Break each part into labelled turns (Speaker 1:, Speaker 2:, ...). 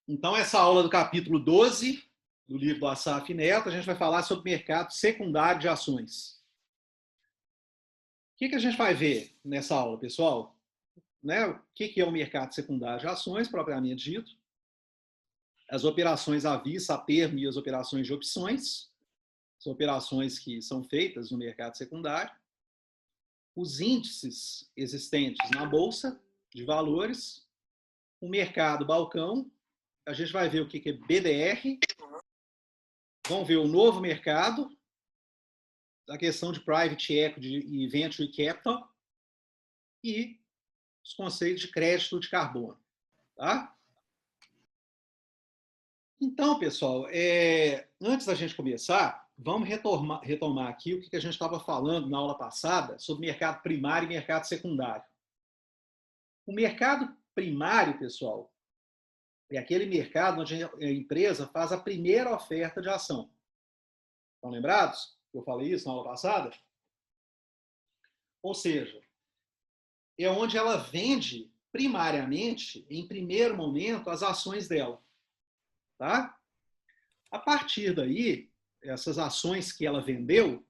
Speaker 1: Então, essa aula do capítulo 12 do livro do Assaf Neto, a gente vai falar sobre mercado secundário de ações. O que a gente vai ver nessa aula, pessoal? O que é o mercado secundário de ações, propriamente dito? As operações à vista, a termo e as operações de opções, são operações que são feitas no mercado secundário. Os índices existentes na Bolsa de Valores, o mercado balcão, a gente vai ver o que é BDR, vamos ver o novo mercado, a questão de private equity e venture capital e os conceitos de crédito de carbono. Tá? Então, pessoal, antes da gente começar, vamos retomar aqui o que a gente estava falando na aula passada sobre mercado primário e mercado secundário. O mercado primário, pessoal, é aquele mercado onde a empresa faz a primeira oferta de ação. Estão lembrados? Eu falei isso na aula passada? Ou seja, é onde ela vende primariamente, em primeiro momento, as ações dela. Tá? A partir daí, essas ações que ela vendeu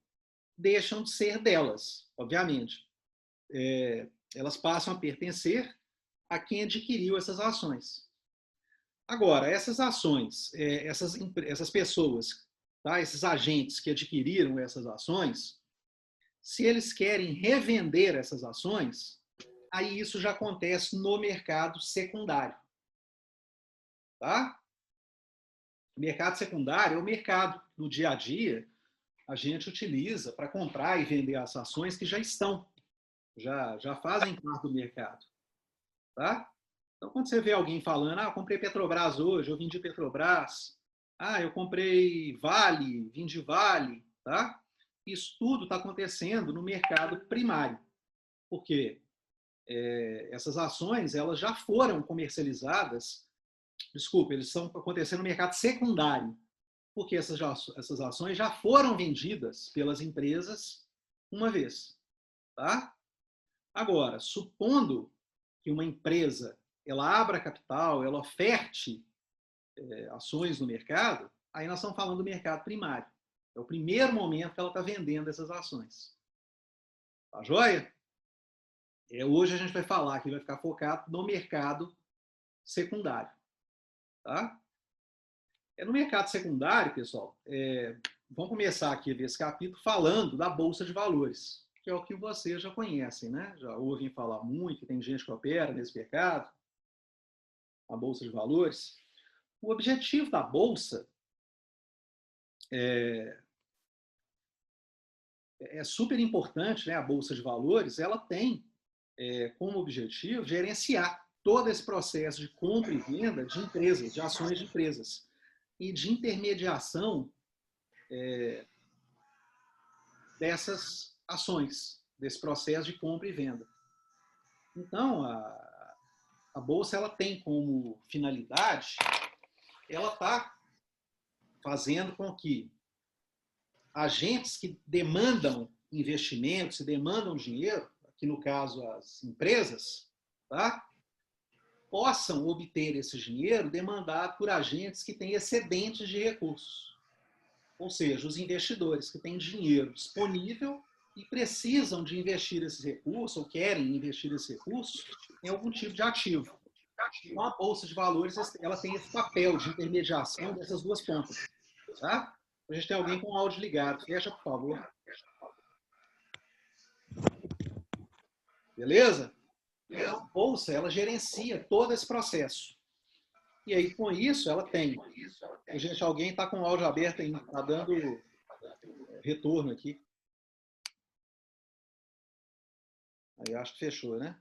Speaker 1: deixam de ser delas, obviamente. Elas passam a pertencer a quem adquiriu essas ações. Agora, essas ações, essas pessoas, tá? Esses agentes que adquiriram essas ações, se eles querem revender essas ações, aí isso já acontece no mercado secundário. Tá? O mercado secundário é o mercado no dia a dia a gente utiliza para comprar e vender as ações que já estão, já fazem parte do mercado. Tá? Então, quando você vê alguém falando, eu comprei Petrobras hoje, eu vendi Petrobras, eu comprei Vale, vendi Vale, tá? Isso tudo está acontecendo no mercado primário. Por quê? Essas ações elas já foram comercializadas, eles estão acontecendo no mercado secundário, porque essas ações já foram vendidas pelas empresas uma vez. Tá? Agora, supondo que uma empresa ela abra capital, ela oferte ações no mercado, aí nós estamos falando do mercado primário. É o primeiro momento que ela está vendendo essas ações. Tá joia? Hoje a gente vai falar que vai ficar focado no mercado secundário. Tá? No mercado secundário, pessoal, vamos começar aqui a ver esse capítulo falando da Bolsa de Valores, que é o que vocês já conhecem, né? Já ouvem falar muito, tem gente que opera nesse mercado, a Bolsa de Valores. O objetivo da Bolsa é super importante, né? A Bolsa de Valores, ela tem como objetivo gerenciar todo esse processo de compra e venda de empresas, de ações de empresas, e de intermediação dessas ações, desse processo de compra e venda. Então, a Bolsa ela tem como finalidade, ela está fazendo com que agentes que demandam investimentos, que demandam dinheiro, aqui no caso as empresas, tá? Possam obter esse dinheiro demandado por agentes que têm excedentes de recursos. Ou seja, os investidores que têm dinheiro disponível e precisam de investir esses recursos, ou querem investir esses recursos, em algum tipo de ativo. Então, a Bolsa de Valores ela tem esse papel de intermediação dessas duas pontas. Tá? A gente tem alguém com o áudio ligado. Fecha, por favor. Beleza? Então, a Bolsa ela gerencia todo esse processo. E aí, com isso, ela tem. Gente, alguém está com o áudio aberto ainda, está dando retorno aqui. Aí acho que fechou, né?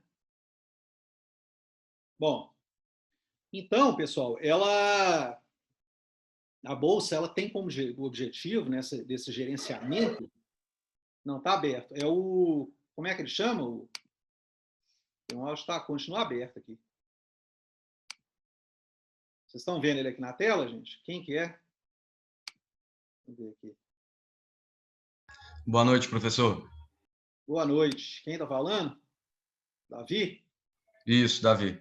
Speaker 1: Bom, então, pessoal, a Bolsa ela tem como objetivo desse gerenciamento, não está aberto, como é que ele chama? O áudio continua aberto aqui. Vocês estão vendo ele aqui na tela, gente? Quem que é? Vamos ver aqui.
Speaker 2: Boa noite, professor.
Speaker 1: Boa noite. Quem está falando? Davi?
Speaker 2: Isso, Davi.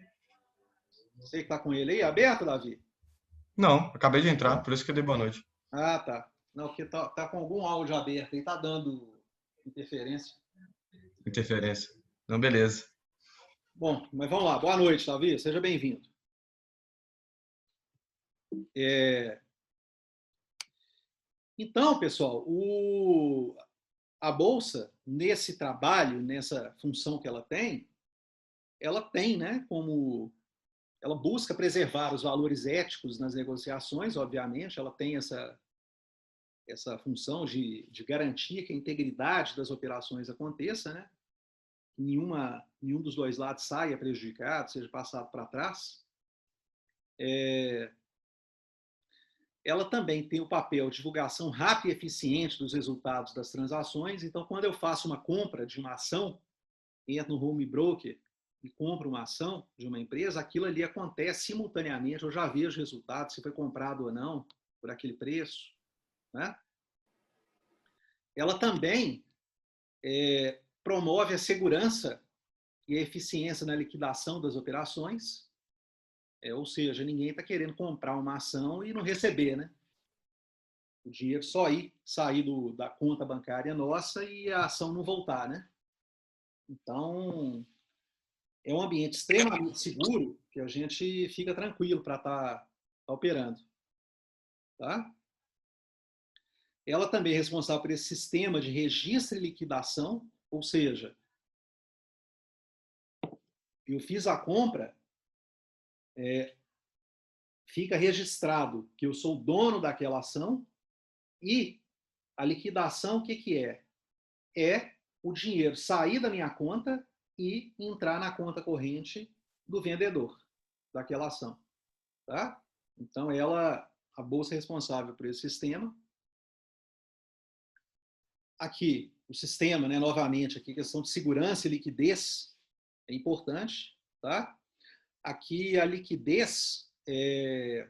Speaker 1: Você que está com ele aí aberto, Davi?
Speaker 2: Não, acabei de entrar,
Speaker 1: Não?
Speaker 2: por isso que eu dei boa noite.
Speaker 1: Ah, tá. Não, porque tá com algum áudio aberto aí, tá dando interferência.
Speaker 2: Interferência. Não, beleza.
Speaker 1: Bom, mas vamos lá. Boa noite, Davi. Seja bem-vindo. Então, pessoal, a Bolsa, nesse trabalho, nessa função que ela tem, né, como ela busca preservar os valores éticos nas negociações, obviamente, ela tem essa função de garantir que a integridade das operações aconteça, né? Nenhum dos dois lados saia prejudicado, seja passado para trás. Ela também tem o papel de divulgação rápida e eficiente dos resultados das transações. Então, quando eu faço uma compra de uma ação, entro no home broker e compro uma ação de uma empresa, aquilo ali acontece simultaneamente, eu já vejo o resultado, se foi comprado ou não, por aquele preço. Né? Ela também promove a segurança e a eficiência na liquidação das operações, ou seja, ninguém está querendo comprar uma ação e não receber, né? O dinheiro só sair da conta bancária nossa e a ação não voltar, né? Então, é um ambiente extremamente seguro que a gente fica tranquilo para estar operando. Tá? Ela também é responsável por esse sistema de registro e liquidação, ou seja, eu fiz a compra, fica registrado que eu sou o dono daquela ação e a liquidação, o que é? É o dinheiro sair da minha conta e entrar na conta corrente do vendedor daquela ação. Tá? Então, a Bolsa é responsável por esse sistema. Aqui, o sistema, né, novamente, aqui, questão de segurança e liquidez é importante. Tá? Aqui, a liquidez é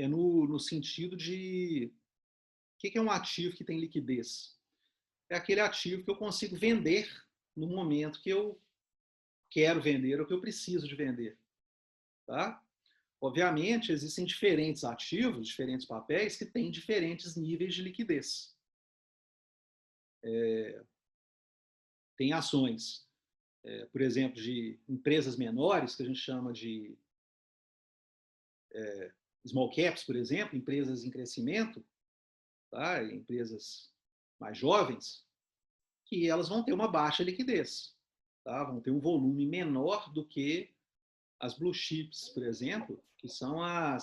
Speaker 1: no sentido de o que é um ativo que tem liquidez? É aquele ativo que eu consigo vender no momento que eu quero vender ou que eu preciso de vender. Tá? Obviamente, existem diferentes ativos, diferentes papéis que têm diferentes níveis de liquidez. Tem ações, por exemplo, de empresas menores, que a gente chama de small caps, por exemplo, empresas em crescimento, tá? Empresas mais jovens, que elas vão ter uma baixa liquidez, tá? Vão ter um volume menor do que as blue chips, por exemplo, que são a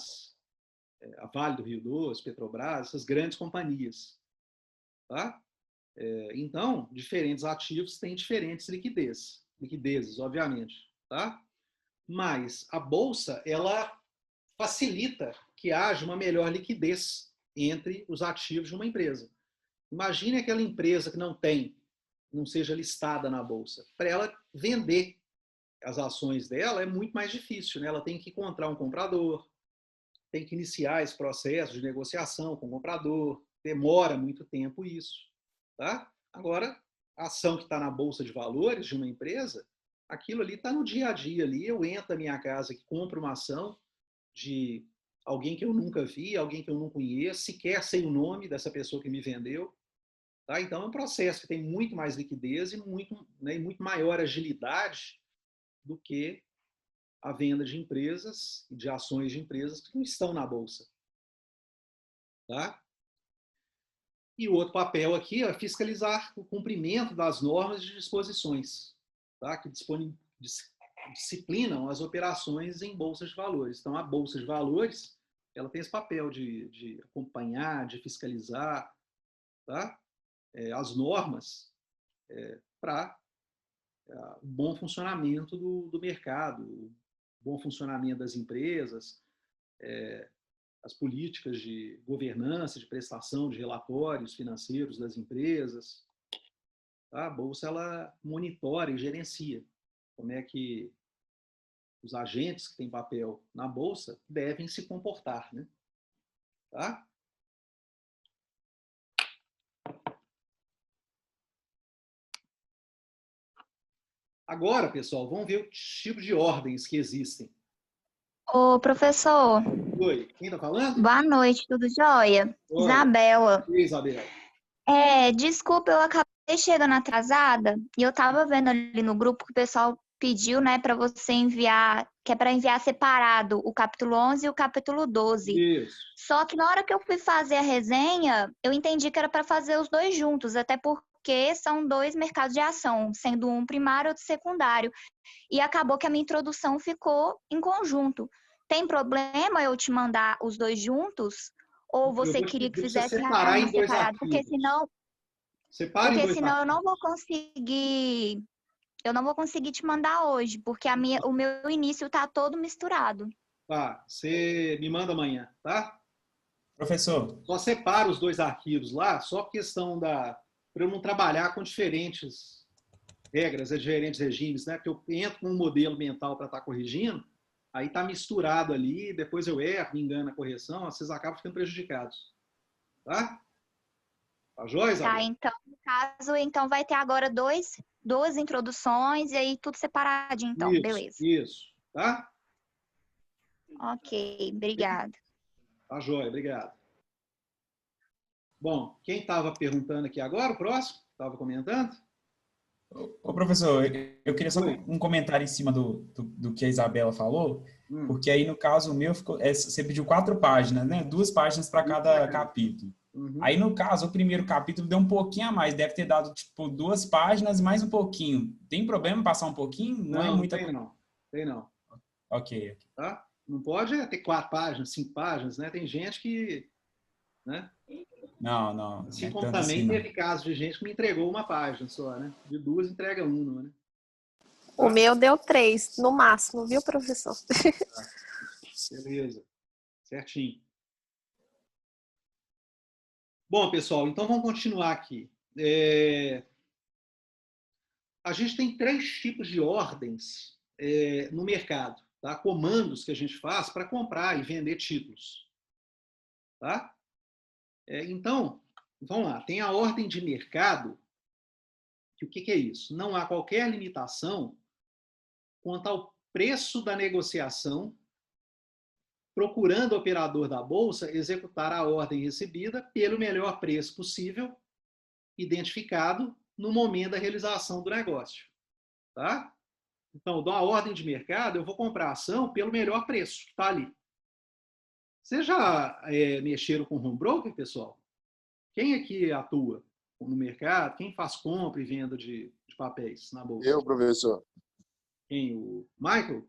Speaker 1: Vale do Rio Doce, Petrobras, essas grandes companhias. Tá? Então, diferentes ativos têm diferentes liquidezes, obviamente. Tá? Mas a Bolsa, ela facilita que haja uma melhor liquidez entre os ativos de uma empresa. Imagine aquela empresa que não seja listada na Bolsa. Para ela vender as ações dela é muito mais difícil. Né? Ela tem que encontrar um comprador, tem que iniciar esse processo de negociação com o comprador, demora muito tempo isso. Tá? Agora, a ação que está na Bolsa de Valores de uma empresa, aquilo ali está no dia a dia. Ali. Eu entro na minha casa e compro uma ação de alguém que eu nunca vi, alguém que eu não conheço, sequer sei o nome dessa pessoa que me vendeu. Tá? Então, é um processo que tem muito mais liquidez e muito maior agilidade do que a venda de empresas e de ações de empresas que não estão na Bolsa. Tá? E o outro papel aqui é fiscalizar o cumprimento das normas e disposições, tá? Que disciplinam as operações em bolsas de valores. Então, a Bolsa de Valores ela tem esse papel de acompanhar, de fiscalizar, tá? As normas para o bom funcionamento do mercado, o bom funcionamento das empresas, as políticas de governança, de prestação de relatórios financeiros das empresas. Tá? A Bolsa ela monitora e gerencia como é que os agentes que têm papel na Bolsa devem se comportar. Né? Tá? Agora, pessoal, vamos ver o tipo de ordens que existem.
Speaker 3: Ô, professor,
Speaker 1: Oi, quem tá falando?
Speaker 3: boa noite, tudo jóia?
Speaker 1: Oi,
Speaker 3: Isabela.
Speaker 1: e aí, Isabel.
Speaker 3: Desculpa, eu acabei chegando atrasada e eu tava vendo ali no grupo que o pessoal pediu, né, para você enviar, que é para enviar separado o capítulo 11 e o capítulo 12.
Speaker 1: Isso.
Speaker 3: Só que na hora que eu fui fazer a resenha, eu entendi que era para fazer os dois juntos, até porque são dois mercados de ação, sendo um primário e outro secundário. E acabou que a minha introdução ficou em conjunto. Tem problema eu te mandar os dois juntos? Ou
Speaker 1: Eu
Speaker 3: você
Speaker 1: vou te
Speaker 3: queria que
Speaker 1: pedir para você
Speaker 3: fizesse cada
Speaker 1: separar
Speaker 3: uma
Speaker 1: em dois
Speaker 3: separado?
Speaker 1: arquivos. Separa em
Speaker 3: Porque
Speaker 1: dois
Speaker 3: senão
Speaker 1: arquivos.
Speaker 3: eu não vou conseguir te mandar hoje, porque o meu início tá todo misturado.
Speaker 1: Tá, você me manda amanhã, tá?
Speaker 4: Professor,
Speaker 1: Só separa os dois arquivos lá, só por questão da... para eu não trabalhar com diferentes regras, diferentes regimes, né? Porque eu entro com um modelo mental para estar corrigindo, aí tá misturado ali, depois eu erro, me engano na correção, vocês acabam ficando prejudicados. Tá? Tá joia,
Speaker 3: Tá,
Speaker 1: Isabel?
Speaker 3: então, no caso, então vai ter agora duas introduções e aí tudo separadinho, então,
Speaker 1: Isso,
Speaker 3: beleza.
Speaker 1: isso. Tá?
Speaker 3: Ok, obrigada.
Speaker 1: Tá joia, obrigado. Bom, quem estava perguntando aqui agora, o próximo? Estava comentando?
Speaker 4: ô professor, eu queria só
Speaker 1: Oi.
Speaker 4: um comentário em cima do que a Isabela falou,
Speaker 1: Hum.
Speaker 4: porque aí no caso o meu você pediu 4 páginas, né? 2 páginas para cada capítulo.
Speaker 1: Uhum.
Speaker 4: Aí no caso, o primeiro capítulo deu um pouquinho a mais, deve ter dado tipo 2 páginas e mais um pouquinho. Tem problema passar um pouquinho? Não é
Speaker 1: Não, não
Speaker 4: muita
Speaker 1: tem
Speaker 4: coisa.
Speaker 1: não. Tem não.
Speaker 4: Ok.
Speaker 1: Tá? Não pode ter 4 páginas, 5 páginas, né? Tem gente que, né?
Speaker 4: Não, não, não
Speaker 1: Assim
Speaker 4: é
Speaker 1: como
Speaker 4: tanto assim
Speaker 1: também
Speaker 4: não.
Speaker 1: teve casos de gente que me entregou uma página só, né? De duas entrega uma, né?
Speaker 5: O
Speaker 1: Tá?
Speaker 5: meu deu 3, no máximo, viu, professor?
Speaker 1: Tá. Beleza. Certinho. Bom, pessoal, então vamos continuar aqui. A gente tem 3 tipos de ordens no mercado, tá? Comandos que a gente faz para comprar e vender títulos. Tá? Então, vamos lá. Tem a ordem de mercado, que o que é isso? Não há qualquer limitação quanto ao preço da negociação, procurando o operador da bolsa executar a ordem recebida pelo melhor preço possível, identificado no momento da realização do negócio. Tá? Então, eu dou a ordem de mercado, eu vou comprar a ação pelo melhor preço que está ali. Vocês já mexeram com home broker, pessoal? Quem aqui atua no mercado? Quem faz compra e venda de papéis na bolsa?
Speaker 6: Eu, professor.
Speaker 1: Quem? O Michael?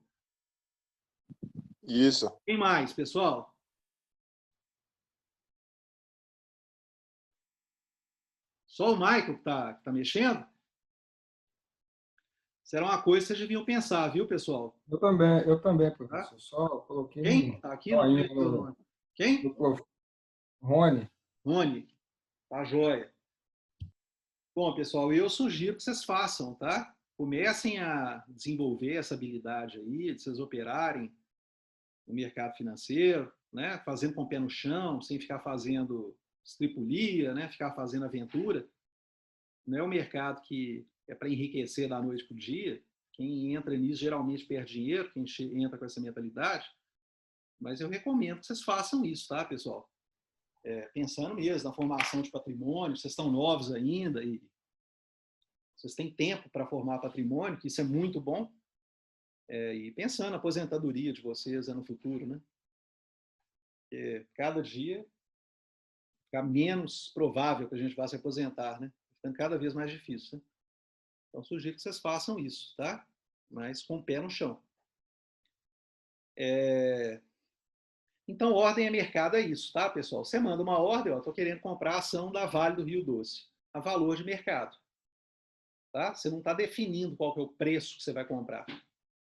Speaker 6: Isso.
Speaker 1: Quem mais, pessoal? Só o Michael que tá mexendo? Será uma coisa que vocês deviam pensar, viu, pessoal?
Speaker 7: Eu também,
Speaker 1: Tá?
Speaker 7: professor. Só coloquei
Speaker 1: Quem
Speaker 7: um
Speaker 1: está aqui? Não
Speaker 7: joinha
Speaker 1: conheceu o nome. Quem?
Speaker 7: Rony.
Speaker 1: Rony. Tá joia. Bom, pessoal, eu sugiro que vocês façam, tá? Comecem a desenvolver essa habilidade aí, de vocês operarem no mercado financeiro, né? Fazendo com o pé no chão, sem ficar fazendo estripulia, né? Ficar fazendo aventura. Não é um mercado que é para enriquecer da noite para o dia. Quem entra nisso geralmente perde dinheiro, quem entra com essa mentalidade. Mas eu recomendo que vocês façam isso, tá, pessoal? Pensando mesmo na formação de patrimônio, vocês estão novos ainda e vocês têm tempo para formar patrimônio, que isso é muito bom. E pensando na aposentadoria de vocês no futuro, né? Cada dia fica menos provável que a gente vá se aposentar, né? Ficando cada vez mais difícil, né? Então, sugiro que vocês façam isso, tá? Mas com o pé no chão. Então, ordem a mercado é isso, tá, pessoal? Você manda uma ordem, estou querendo comprar a ação da Vale do Rio Doce, a valor de mercado. Tá? Você não está definindo qual que é o preço que você vai comprar.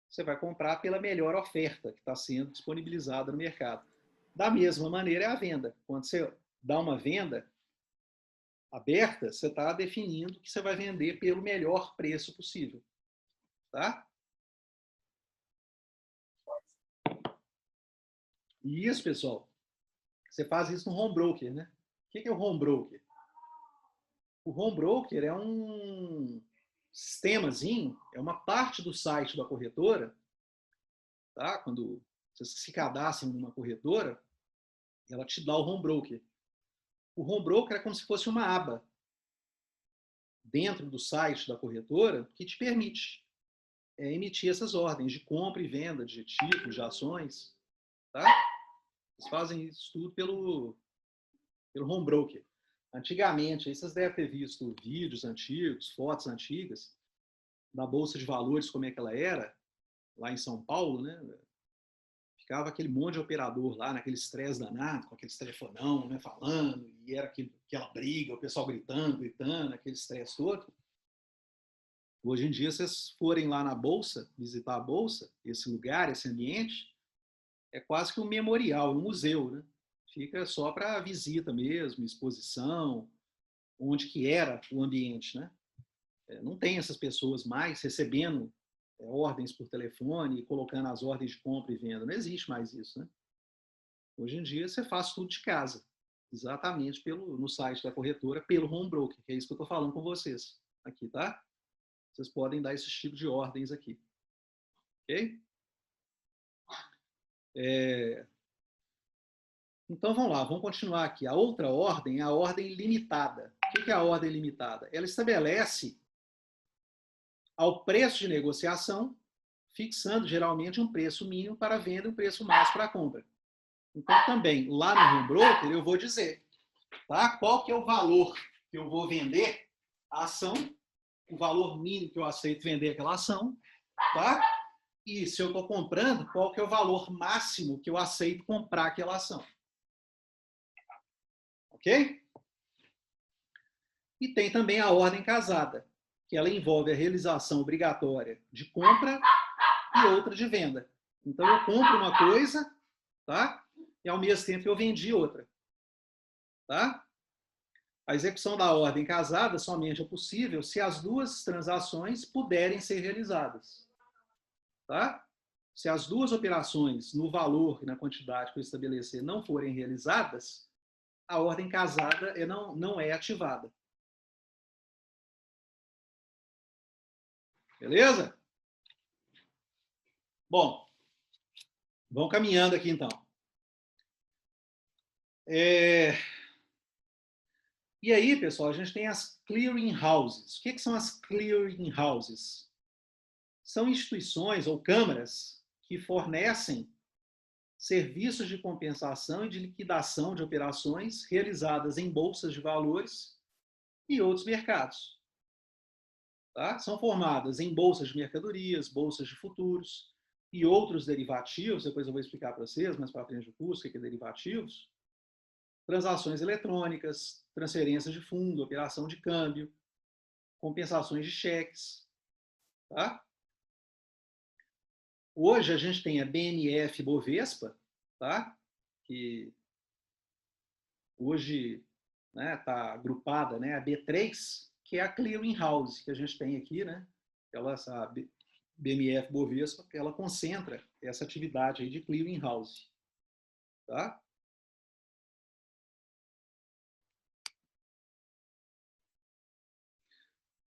Speaker 1: Você vai comprar pela melhor oferta que está sendo disponibilizada no mercado. Da mesma maneira é a venda. Quando você dá uma venda aberta, você está definindo que você vai vender pelo melhor preço possível. Tá? E isso, pessoal, você faz isso no home broker, né? O que é o home broker? O home broker é um sistemazinho, é uma parte do site da corretora, tá? Quando Vocês se cadastram numa corretora, ela te dá o home broker. O home broker é como se fosse uma aba dentro do site da corretora que te permite emitir essas ordens de compra e venda de títulos, de ações. Tá? Eles fazem isso tudo pelo home broker. Antigamente, aí vocês devem ter visto vídeos antigos, fotos antigas da Bolsa de Valores, como é que ela era, lá em São Paulo, né? Ficava aquele monte de operador lá, naquele estresse danado, com aqueles telefonão, né, falando, e era aquela briga, o pessoal gritando, aquele estresse todo. Hoje em dia, vocês forem lá na Bolsa, visitar a Bolsa, esse lugar, esse ambiente, é quase que um memorial, um museu, né? Fica só para visita mesmo, exposição, onde que era o ambiente, né? Não tem essas pessoas mais recebendo ordens por telefone e colocando as ordens de compra e venda. Não existe mais isso, né? Hoje em dia, você faz tudo de casa, exatamente no site da corretora, pelo home broker, que é isso que eu estou falando com vocês aqui, tá? Vocês podem dar esse tipo de ordens aqui. Ok? Então, vamos lá, vamos continuar aqui. A outra ordem é a ordem limitada. O que é a ordem limitada? Ela estabelece ao preço de negociação, fixando geralmente um preço mínimo para a venda e um preço máximo para a compra. Então, também, lá no home broker, eu vou dizer, tá? Qual que é o valor que eu vou vender a ação, o valor mínimo que eu aceito vender aquela ação, tá? E se eu estou comprando, qual que é o valor máximo que eu aceito comprar aquela ação. Ok? E tem também a ordem casada, que ela envolve a realização obrigatória de compra e outra de venda. Então, eu compro uma coisa, tá? E ao mesmo tempo eu vendi outra. Tá? A execução da ordem casada somente é possível se as duas transações puderem ser realizadas. Tá? Se as duas operações, no valor e na quantidade que eu estabelecer, não forem realizadas, a ordem casada não é ativada. Beleza? Bom, vamos caminhando aqui então. E aí, pessoal, a gente tem as clearing houses. O que são as clearing houses? São instituições ou câmaras que fornecem serviços de compensação e de liquidação de operações realizadas em bolsas de valores e outros mercados. Tá? São formadas em bolsas de mercadorias, bolsas de futuros e outros derivativos. Depois eu vou explicar para vocês, mais para frente do curso, o que é derivativos. Transações eletrônicas, transferências de fundo, operação de câmbio, compensações de cheques. Tá? Hoje a gente tem a BMF Bovespa, tá? Que hoje está agrupada, né, a B3, que é a clearing house que a gente tem aqui, né? A BMF Bovespa, ela concentra essa atividade aí de clearing house. Tá?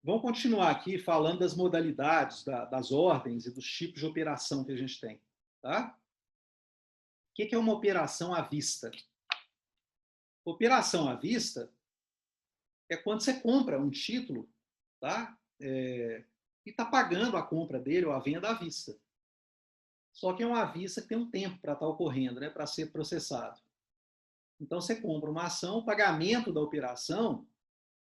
Speaker 1: Vamos continuar aqui falando das modalidades, das ordens e dos tipos de operação que a gente tem. Tá? O que é uma operação à vista? Operação à vista é quando você compra um título, tá? E está pagando a compra dele ou a venda à vista. Só que é uma à vista que tem um tempo para estar ocorrendo, né? Para ser processado. Então, você compra uma ação, o pagamento da operação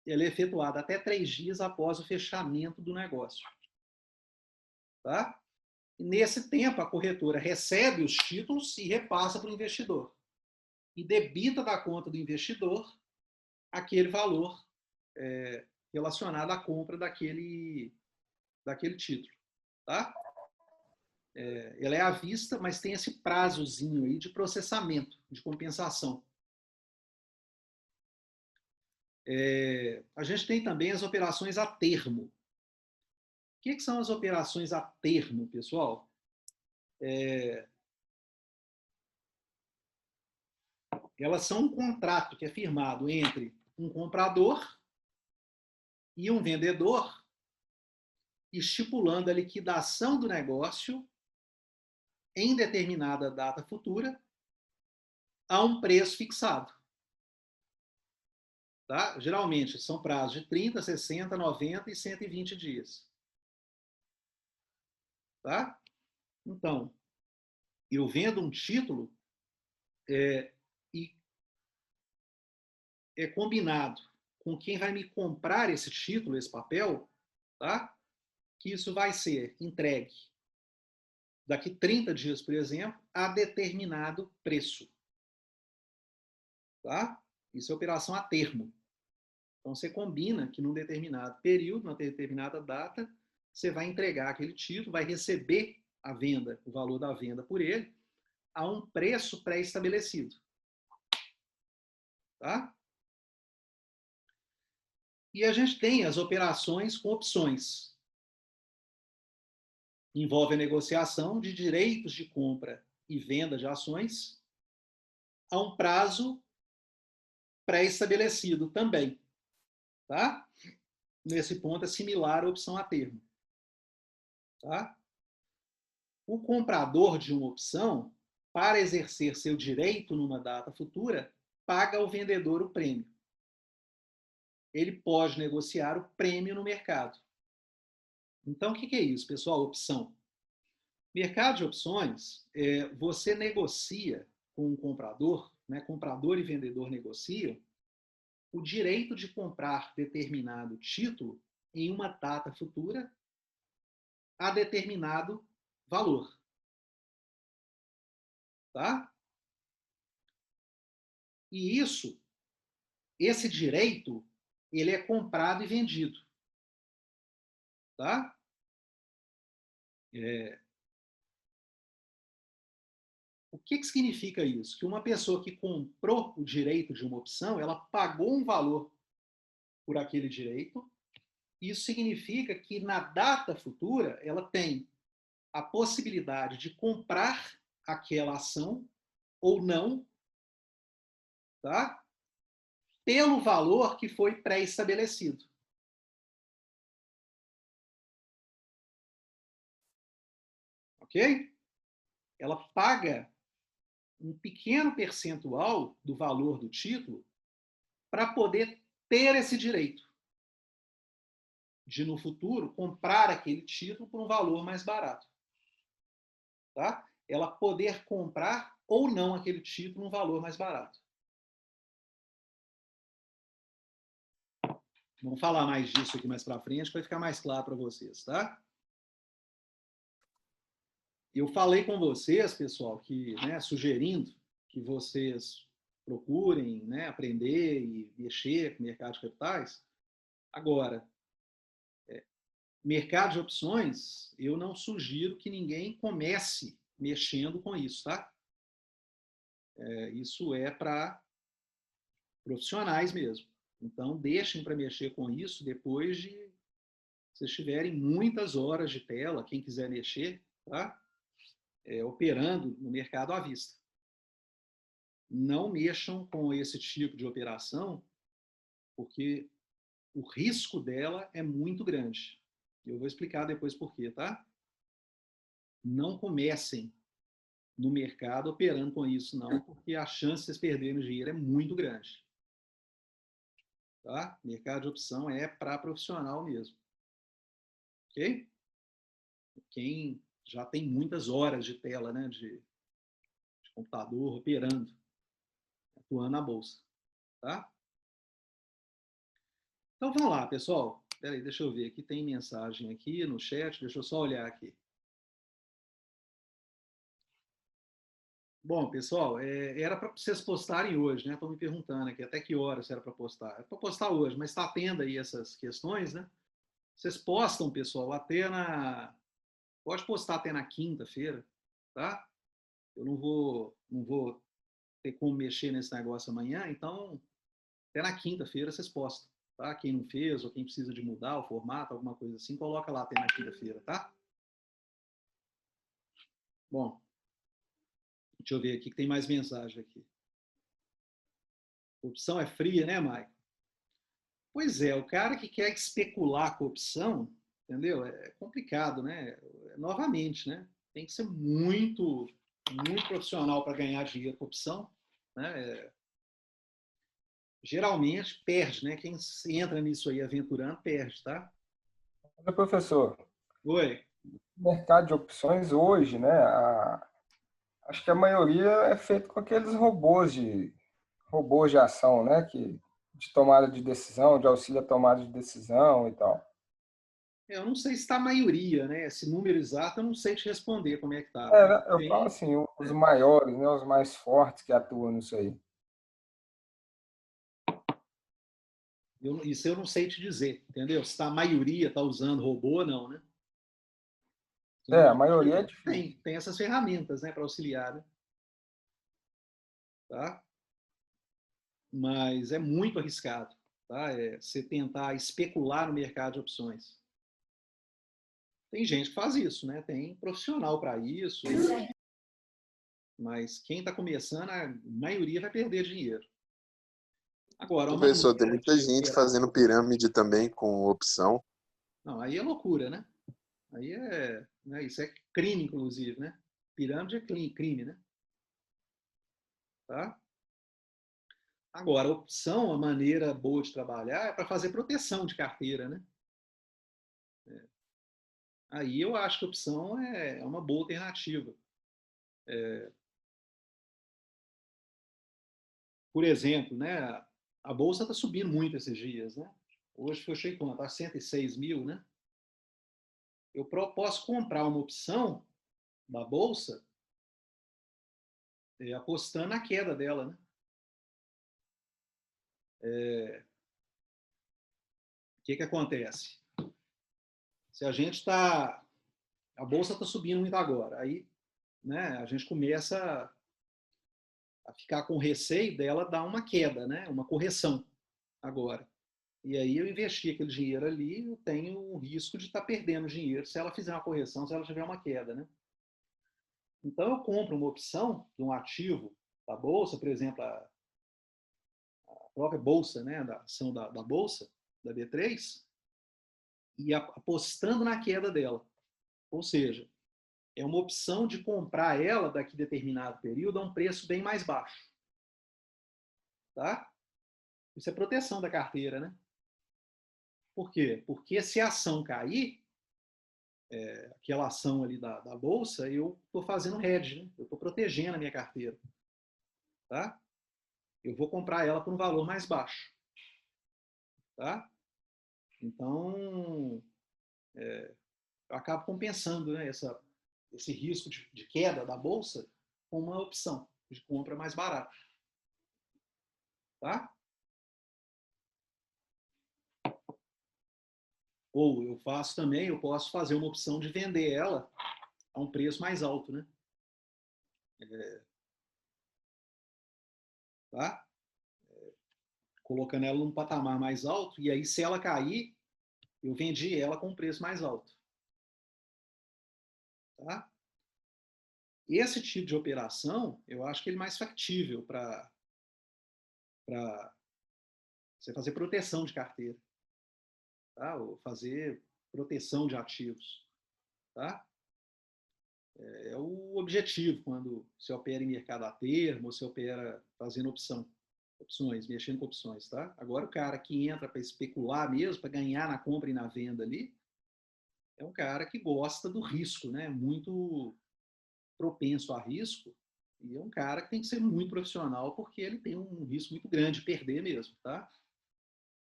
Speaker 1: ele é efetuado até 3 dias após o fechamento do negócio. Tá? E nesse tempo, a corretora recebe os títulos e repassa para o investidor. E debita da conta do investidor aquele valor relacionado à compra daquele título. Tá? Ela é à vista, mas tem esse prazozinho aí de processamento, de compensação. A gente tem também as operações a termo. O que são as operações a termo, pessoal? Elas são um contrato que é firmado entre um comprador e um vendedor, estipulando a liquidação do negócio em determinada data futura a um preço fixado. Tá? Geralmente são prazos de 30, 60, 90 e 120 dias. Tá? Então, eu vendo um título e é combinado com quem vai me comprar esse título, esse papel, tá? Que isso vai ser entregue daqui 30 dias, por exemplo, a determinado preço. Tá? Isso é operação a termo. Então, você combina que num determinado período, numa determinada data, você vai entregar aquele título, vai receber a venda, o valor da venda por ele, a um preço pré-estabelecido. Tá? E a gente tem as operações com opções. Envolve a negociação de direitos de compra e venda de ações a um prazo pré-estabelecido também. Tá? Nesse ponto é similar à opção a termo. Tá? O comprador de uma opção, para exercer seu direito numa data futura, paga ao vendedor o prêmio. Ele pode negociar o prêmio no mercado. Então, o que é isso, pessoal? Opção. Mercado de opções, você negocia com o comprador, né? Comprador e vendedor negociam o direito de comprar determinado título em uma data futura a determinado valor. Tá? E esse direito, ele é comprado e vendido. Tá? O que significa isso? Que uma pessoa que comprou o direito de uma opção, ela pagou um valor por aquele direito. Isso significa que na data futura, ela tem a possibilidade de comprar aquela ação ou não, tá? Pelo valor que foi pré-estabelecido. Ok? Ela paga um pequeno percentual do valor do título para poder ter esse direito de, no futuro, comprar aquele título por um valor mais barato. Tá? Ela poder comprar ou não aquele título por um valor mais barato. Vamos falar mais disso aqui mais para frente, para ficar mais claro para vocês, tá? Eu falei com vocês, pessoal, que, né, sugerindo que vocês procurem, né, aprender e mexer com o mercado de capitais. Agora, mercado de opções, eu não sugiro que ninguém comece mexendo com isso, tá? Isso é para profissionais mesmo. Então, deixem para mexer com isso depois de vocês tiverem muitas horas de tela, quem quiser mexer, tá? Operando no mercado à vista. Não mexam com esse tipo de operação, porque o risco dela é muito grande. Eu vou explicar depois por quê, tá? Não comecem no mercado operando com isso, não, porque a chance de vocês perderem dinheiro é muito grande. Tá? Mercado de opção é para profissional mesmo. Ok? Quem já tem muitas horas de tela, né, de computador operando, atuando na bolsa. Tá? Então vamos lá, pessoal. Espera aí, deixa eu ver. Aqui tem mensagem aqui no chat. Deixa eu só olhar aqui. Bom, pessoal, era para vocês postarem hoje, né? Estão me perguntando aqui até que horas era para postar. É para postar hoje, mas está tendo aí essas questões, né? Vocês postam, pessoal, até na... Pode postar até na quinta-feira, tá? Eu não vou ter como mexer nesse negócio amanhã, então até na quinta-feira vocês postam, tá? Quem não fez ou quem precisa de mudar o formato, alguma coisa assim, coloca lá até na quinta-feira, tá? Bom, deixa eu ver aqui que tem mais mensagem aqui. A opção é fria, né, Maicon? Pois é, o cara que quer especular com a opção, entendeu? É complicado, né? Novamente, né? tem que ser muito, muito profissional para ganhar dinheiro com opção, né? Geralmente perde, né? Quem entra nisso aí aventurando perde, tá?
Speaker 7: Mas, professor,
Speaker 1: Oi.
Speaker 7: o mercado de opções hoje, né? Acho que a maioria é feito com aqueles robôs de ação, né? De tomada de decisão, de auxílio à tomada de decisão e tal.
Speaker 1: Eu não sei se está a maioria, né? Esse número exato eu não sei te responder como é que tá.
Speaker 7: É,
Speaker 1: Mas
Speaker 7: né, eu falo
Speaker 1: tem,
Speaker 7: assim, os
Speaker 1: né?
Speaker 7: maiores, né? Os mais fortes que atuam nisso aí.
Speaker 1: Isso eu não sei te dizer, entendeu? Se tá, a maioria está usando robô ou não, né?
Speaker 7: É,
Speaker 1: Senão
Speaker 7: a maioria é difícil.
Speaker 1: tem essas ferramentas, né, para auxiliar, né? Tá? Mas é muito arriscado, tá? Você tentar especular no mercado de opções. Tem gente que faz isso, né? Tem profissional para isso, mas quem está começando, a maioria vai perder dinheiro. Agora, uma
Speaker 6: Professor, tem
Speaker 1: maneira
Speaker 6: muita
Speaker 1: de
Speaker 6: gente
Speaker 1: operar.
Speaker 6: fazendo pirâmide também com opção.
Speaker 1: Não, aí é loucura, né? Aí né, isso é crime, inclusive, né? Pirâmide é crime, né? Tá? Agora, a opção, a maneira boa de trabalhar é para fazer proteção de carteira, né? Aí eu acho que a opção é uma boa alternativa. Por exemplo, né? A bolsa está subindo muito esses dias, né? Hoje fechei quanto? Está 106 mil, né? Eu posso comprar uma opção da bolsa apostando na queda dela, né? O que acontece? Se a gente está... A bolsa está subindo muito agora, aí, né, a gente começa a ficar com receio dela dar uma queda, né? Uma correção agora. E aí eu investi aquele dinheiro ali, eu tenho o risco de estar perdendo dinheiro se ela fizer uma correção, se ela tiver uma queda, né? Então eu compro uma opção de um ativo da bolsa, por exemplo, a própria bolsa, né, da ação da bolsa, da B3, e apostando na queda dela. Ou seja, é uma opção de comprar ela daqui a determinado período a um preço bem mais baixo. Tá? Isso é proteção da carteira, né? Por quê? Porque se a ação cair, aquela ação ali da bolsa, eu estou fazendo hedge, né? Eu estou protegendo a minha carteira. Tá? Eu vou comprar ela por um valor mais baixo. Tá? Então, eu acabo compensando, né, esse risco de queda da bolsa com uma opção de compra mais barata. Tá? Ou eu faço também, eu posso fazer uma opção de vender ela a um preço mais alto, né? Tá? Colocando ela num patamar mais alto, e aí se ela cair, eu vendi ela com um preço mais alto. Tá? Esse tipo de operação, eu acho que ele é mais factível para você fazer proteção de carteira, tá? Ou fazer proteção de ativos. Tá? É o objetivo quando você opera em mercado a termo, ou você opera fazendo opções, mexendo com opções. Tá? Agora, o cara que entra para especular mesmo, para ganhar na compra e na venda ali, é um cara que gosta do risco, né? Muito propenso a risco, e é um cara que tem que ser muito profissional, porque ele tem um risco muito grande de perder mesmo. Tá?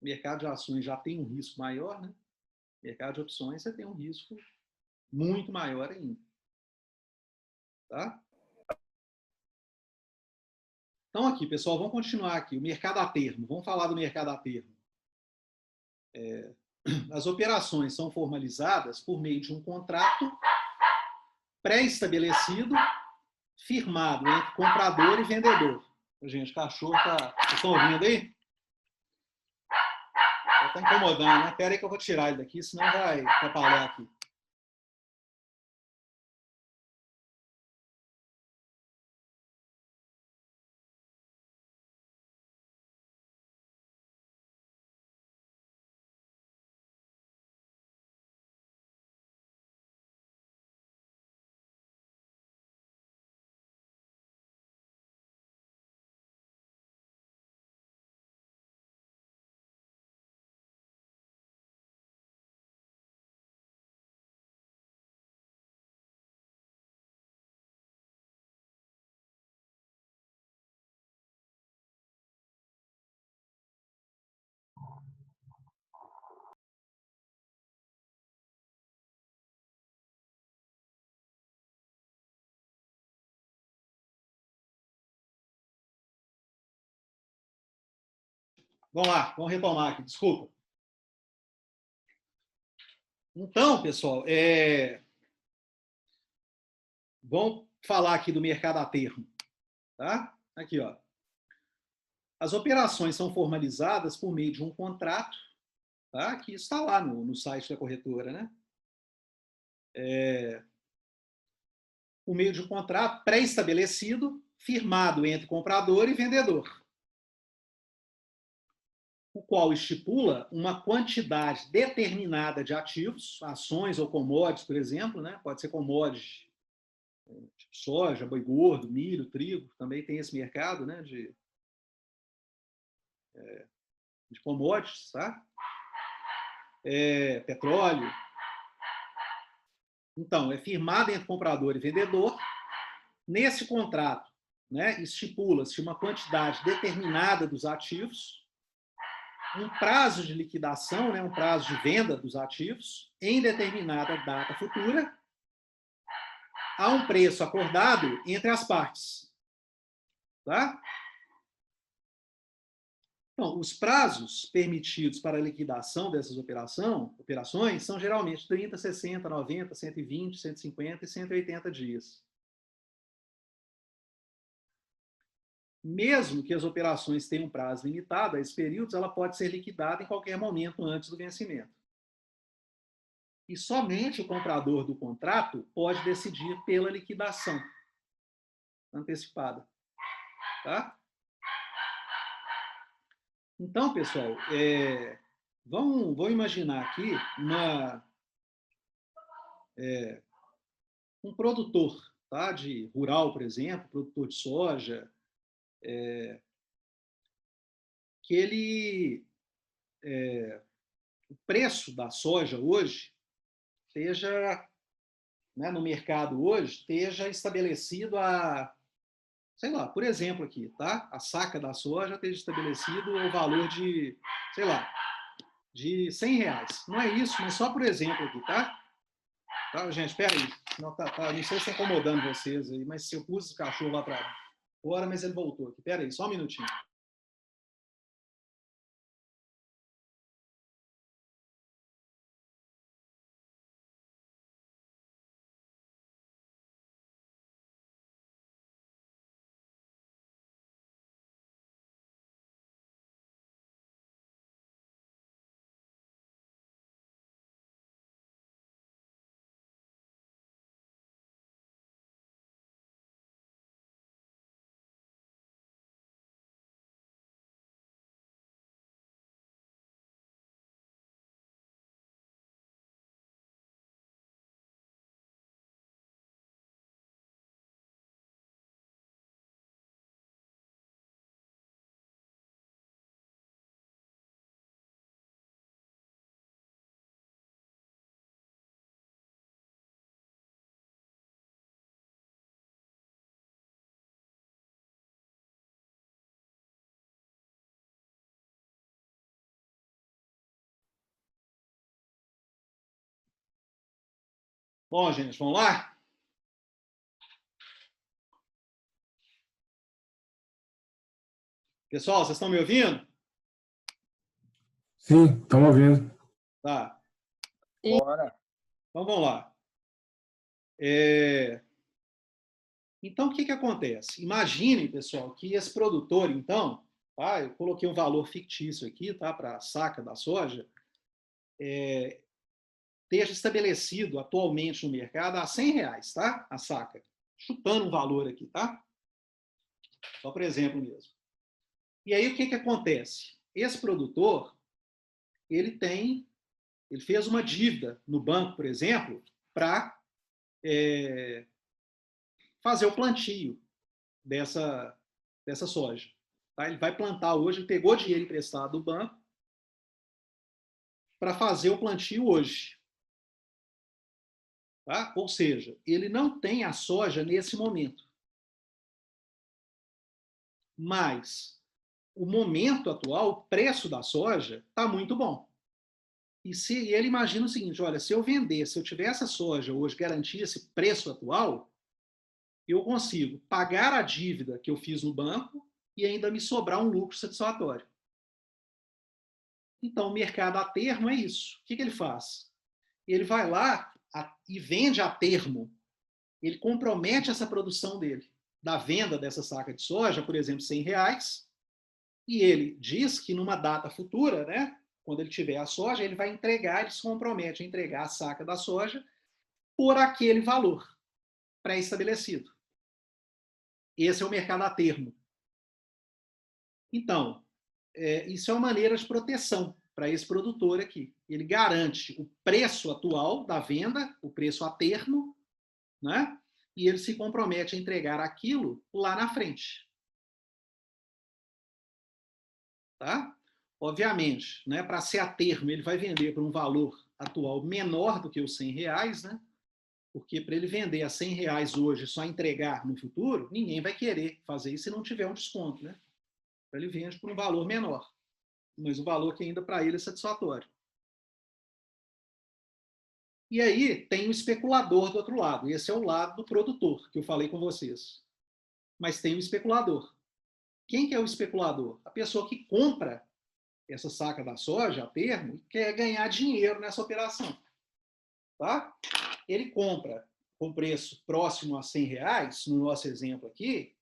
Speaker 1: O mercado de ações já tem um risco maior, né? O mercado de opções você tem um risco muito maior ainda. Tá? Então, aqui, pessoal, vamos continuar aqui. O mercado a termo. Vamos falar do mercado a termo. As operações são formalizadas por meio de um contrato pré-estabelecido, firmado entre comprador e vendedor. Gente, o cachorro tá... Vocês estão ouvindo aí? Ele está incomodando, né? Espera aí que eu vou tirar ele daqui, senão vai atrapalhar aqui. Vamos lá, vamos retomar aqui, desculpa. Então, pessoal, vamos falar aqui do mercado a termo. Tá? Aqui, ó. As operações são formalizadas por meio de um contrato, tá? Que está lá no site da corretora, né? Por meio de um contrato pré-estabelecido, firmado entre comprador e vendedor, o qual estipula uma quantidade determinada de ativos, ações ou commodities, por exemplo, né? Pode ser commodities, tipo soja, boi gordo, milho, trigo, também tem esse mercado, né? De commodities, tá? Petróleo. Então, é firmado entre comprador e vendedor. Nesse contrato, né, estipula-se uma quantidade determinada dos ativos, um prazo de liquidação, né, um prazo de venda dos ativos, em determinada data futura, a um preço acordado entre as partes. Tá? Então, os prazos permitidos para a liquidação dessas operações são geralmente 30, 60, 90, 120, 150 e 180 dias. Mesmo que as operações tenham um prazo limitado a esses períodos, ela pode ser liquidada em qualquer momento antes do vencimento. E somente o comprador do contrato pode decidir pela liquidação antecipada. Tá? Então, pessoal, vamos imaginar aqui um produtor, tá? De rural, por exemplo, produtor de soja, que ele, o preço da soja hoje esteja, né, no mercado hoje, esteja estabelecido sei lá, por exemplo aqui, tá? A saca da soja esteja estabelecido o valor de, sei lá, de R$100. Não é isso, mas só por exemplo aqui, tá? Tá, gente, espera aí. Não, não sei se está incomodando vocês aí, mas eu pus o cachorro lá para fora, mas ele voltou aqui. Espera aí, só um minutinho. Bom, gente, vamos lá? Pessoal, vocês estão me ouvindo?
Speaker 8: Sim, estamos ouvindo.
Speaker 1: Tá.
Speaker 7: Bora.
Speaker 1: Então, vamos lá. Então, o que acontece? Imaginem, pessoal, que esse produtor, então, tá? Eu coloquei um valor fictício aqui, tá? Para a saca da soja, esteja estabelecido atualmente no mercado a R$100, tá? A saca. Chutando um valor aqui, tá? Só por exemplo mesmo. E aí, o que acontece? Esse produtor, ele fez uma dívida no banco, por exemplo, para fazer o plantio dessa soja. Tá? Ele vai plantar hoje, ele pegou dinheiro emprestado do banco para fazer o plantio hoje. Tá? Ou seja, ele não tem a soja nesse momento. Mas o momento atual, o preço da soja está muito bom. E ele imagina o seguinte, olha, se eu vender, se eu tiver essa soja hoje, garantir esse preço atual, eu consigo pagar a dívida que eu fiz no banco e ainda me sobrar um lucro satisfatório. Então, o mercado a termo é isso. O que ele faz? Ele vai lá e vende a termo. Ele compromete essa produção dele, da venda dessa saca de soja, por exemplo, R$100, e ele diz que numa data futura, né, quando ele tiver a soja, ele vai entregar, ele se compromete a entregar a saca da soja por aquele valor pré-estabelecido. Esse é o mercado a termo. Então, isso é uma maneira de proteção para esse produtor aqui. Ele garante o preço atual da venda, o preço a termo, né? E ele se compromete a entregar aquilo lá na frente. Tá? Obviamente, né, para ser a termo, ele vai vender por um valor atual menor do que os R$100, né? Porque para ele vender a R$100 hoje só entregar no futuro, ninguém vai querer fazer isso se não tiver um desconto, né? Ele vende por um valor menor, mas o valor que ainda para ele é satisfatório. E aí tem o especulador do outro lado. Esse é o lado do produtor, que eu falei com vocês. Mas tem o especulador. Quem que é o especulador? A pessoa que compra essa saca da soja a termo e quer ganhar dinheiro nessa operação. Tá? Ele compra com preço próximo a R$100, no nosso exemplo aqui,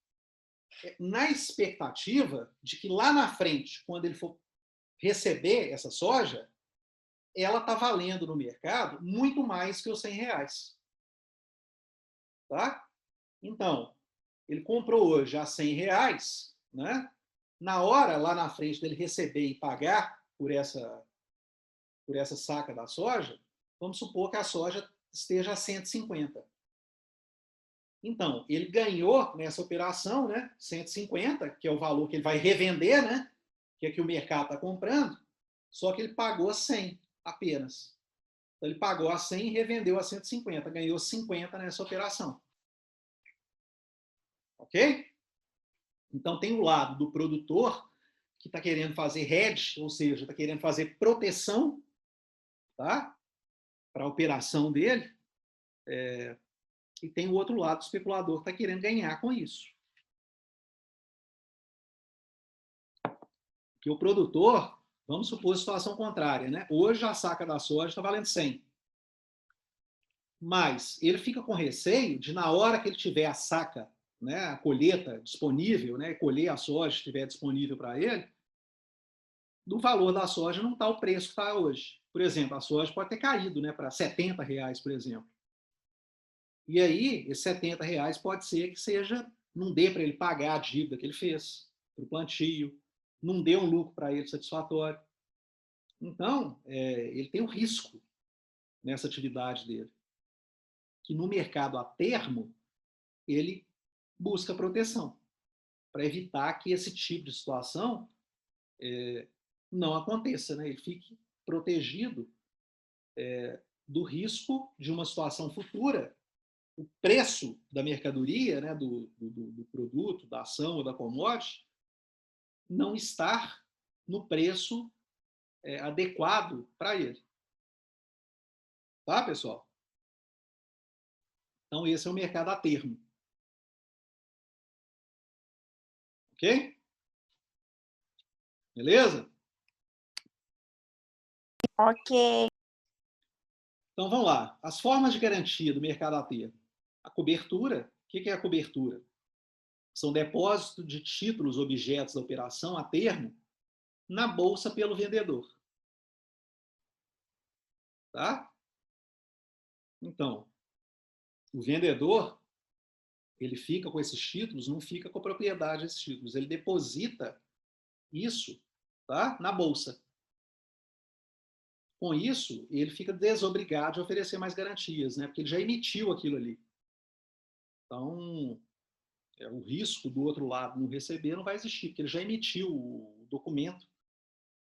Speaker 1: na expectativa de que lá na frente, quando ele for receber essa soja, ela está valendo no mercado muito mais que os R$100. Tá? Então, ele comprou hoje a R$100, né? Na hora, lá na frente dele receber e pagar por essa saca da soja, vamos supor que a soja esteja a 150. Então, ele ganhou nessa operação, né, 150, que é o valor que ele vai revender, né, que é que o mercado está comprando, só que ele pagou 100 apenas. Então, ele pagou a 100 e revendeu a 150, ganhou 50 nessa operação. Ok? Então, tem o lado do produtor, que está querendo fazer hedge, ou seja, está querendo fazer proteção, tá, para a operação dele, e tem o outro lado do especulador que está querendo ganhar com isso. Que o produtor, vamos supor a situação contrária, né? Hoje a saca da soja está valendo 100. Mas ele fica com receio de, na hora que ele tiver a saca, né, a colheita disponível, né, colher a soja que estiver disponível para ele, do valor da soja não está o preço que está hoje. Por exemplo, a soja pode ter caído, né, para R$70, por exemplo. E aí, esses R$70 pode ser que seja, não dê para ele pagar a dívida que ele fez para o plantio, não dê um lucro para ele satisfatório. Então, ele tem um risco nessa atividade dele, que no mercado a termo, ele busca proteção, para evitar que esse tipo de situação não aconteça, né? Ele fique protegido do risco de uma situação futura, o preço da mercadoria, né, do produto, da ação ou da commodity, não estar no preço adequado para ele. Tá, pessoal? Então, esse é o mercado a termo. Ok? Beleza?
Speaker 5: Ok.
Speaker 1: Então, vamos lá. As formas de garantia do mercado a termo. A cobertura. O que é a cobertura? São depósitos de títulos, objetos da operação a termo na bolsa pelo vendedor. Tá? Então, o vendedor, ele fica com esses títulos, não fica com a propriedade desses títulos. Ele deposita isso, tá, na bolsa. Com isso, ele fica desobrigado de oferecer mais garantias, né? Porque ele já emitiu aquilo ali. Então, o risco do outro lado não receber não vai existir, porque ele já emitiu o documento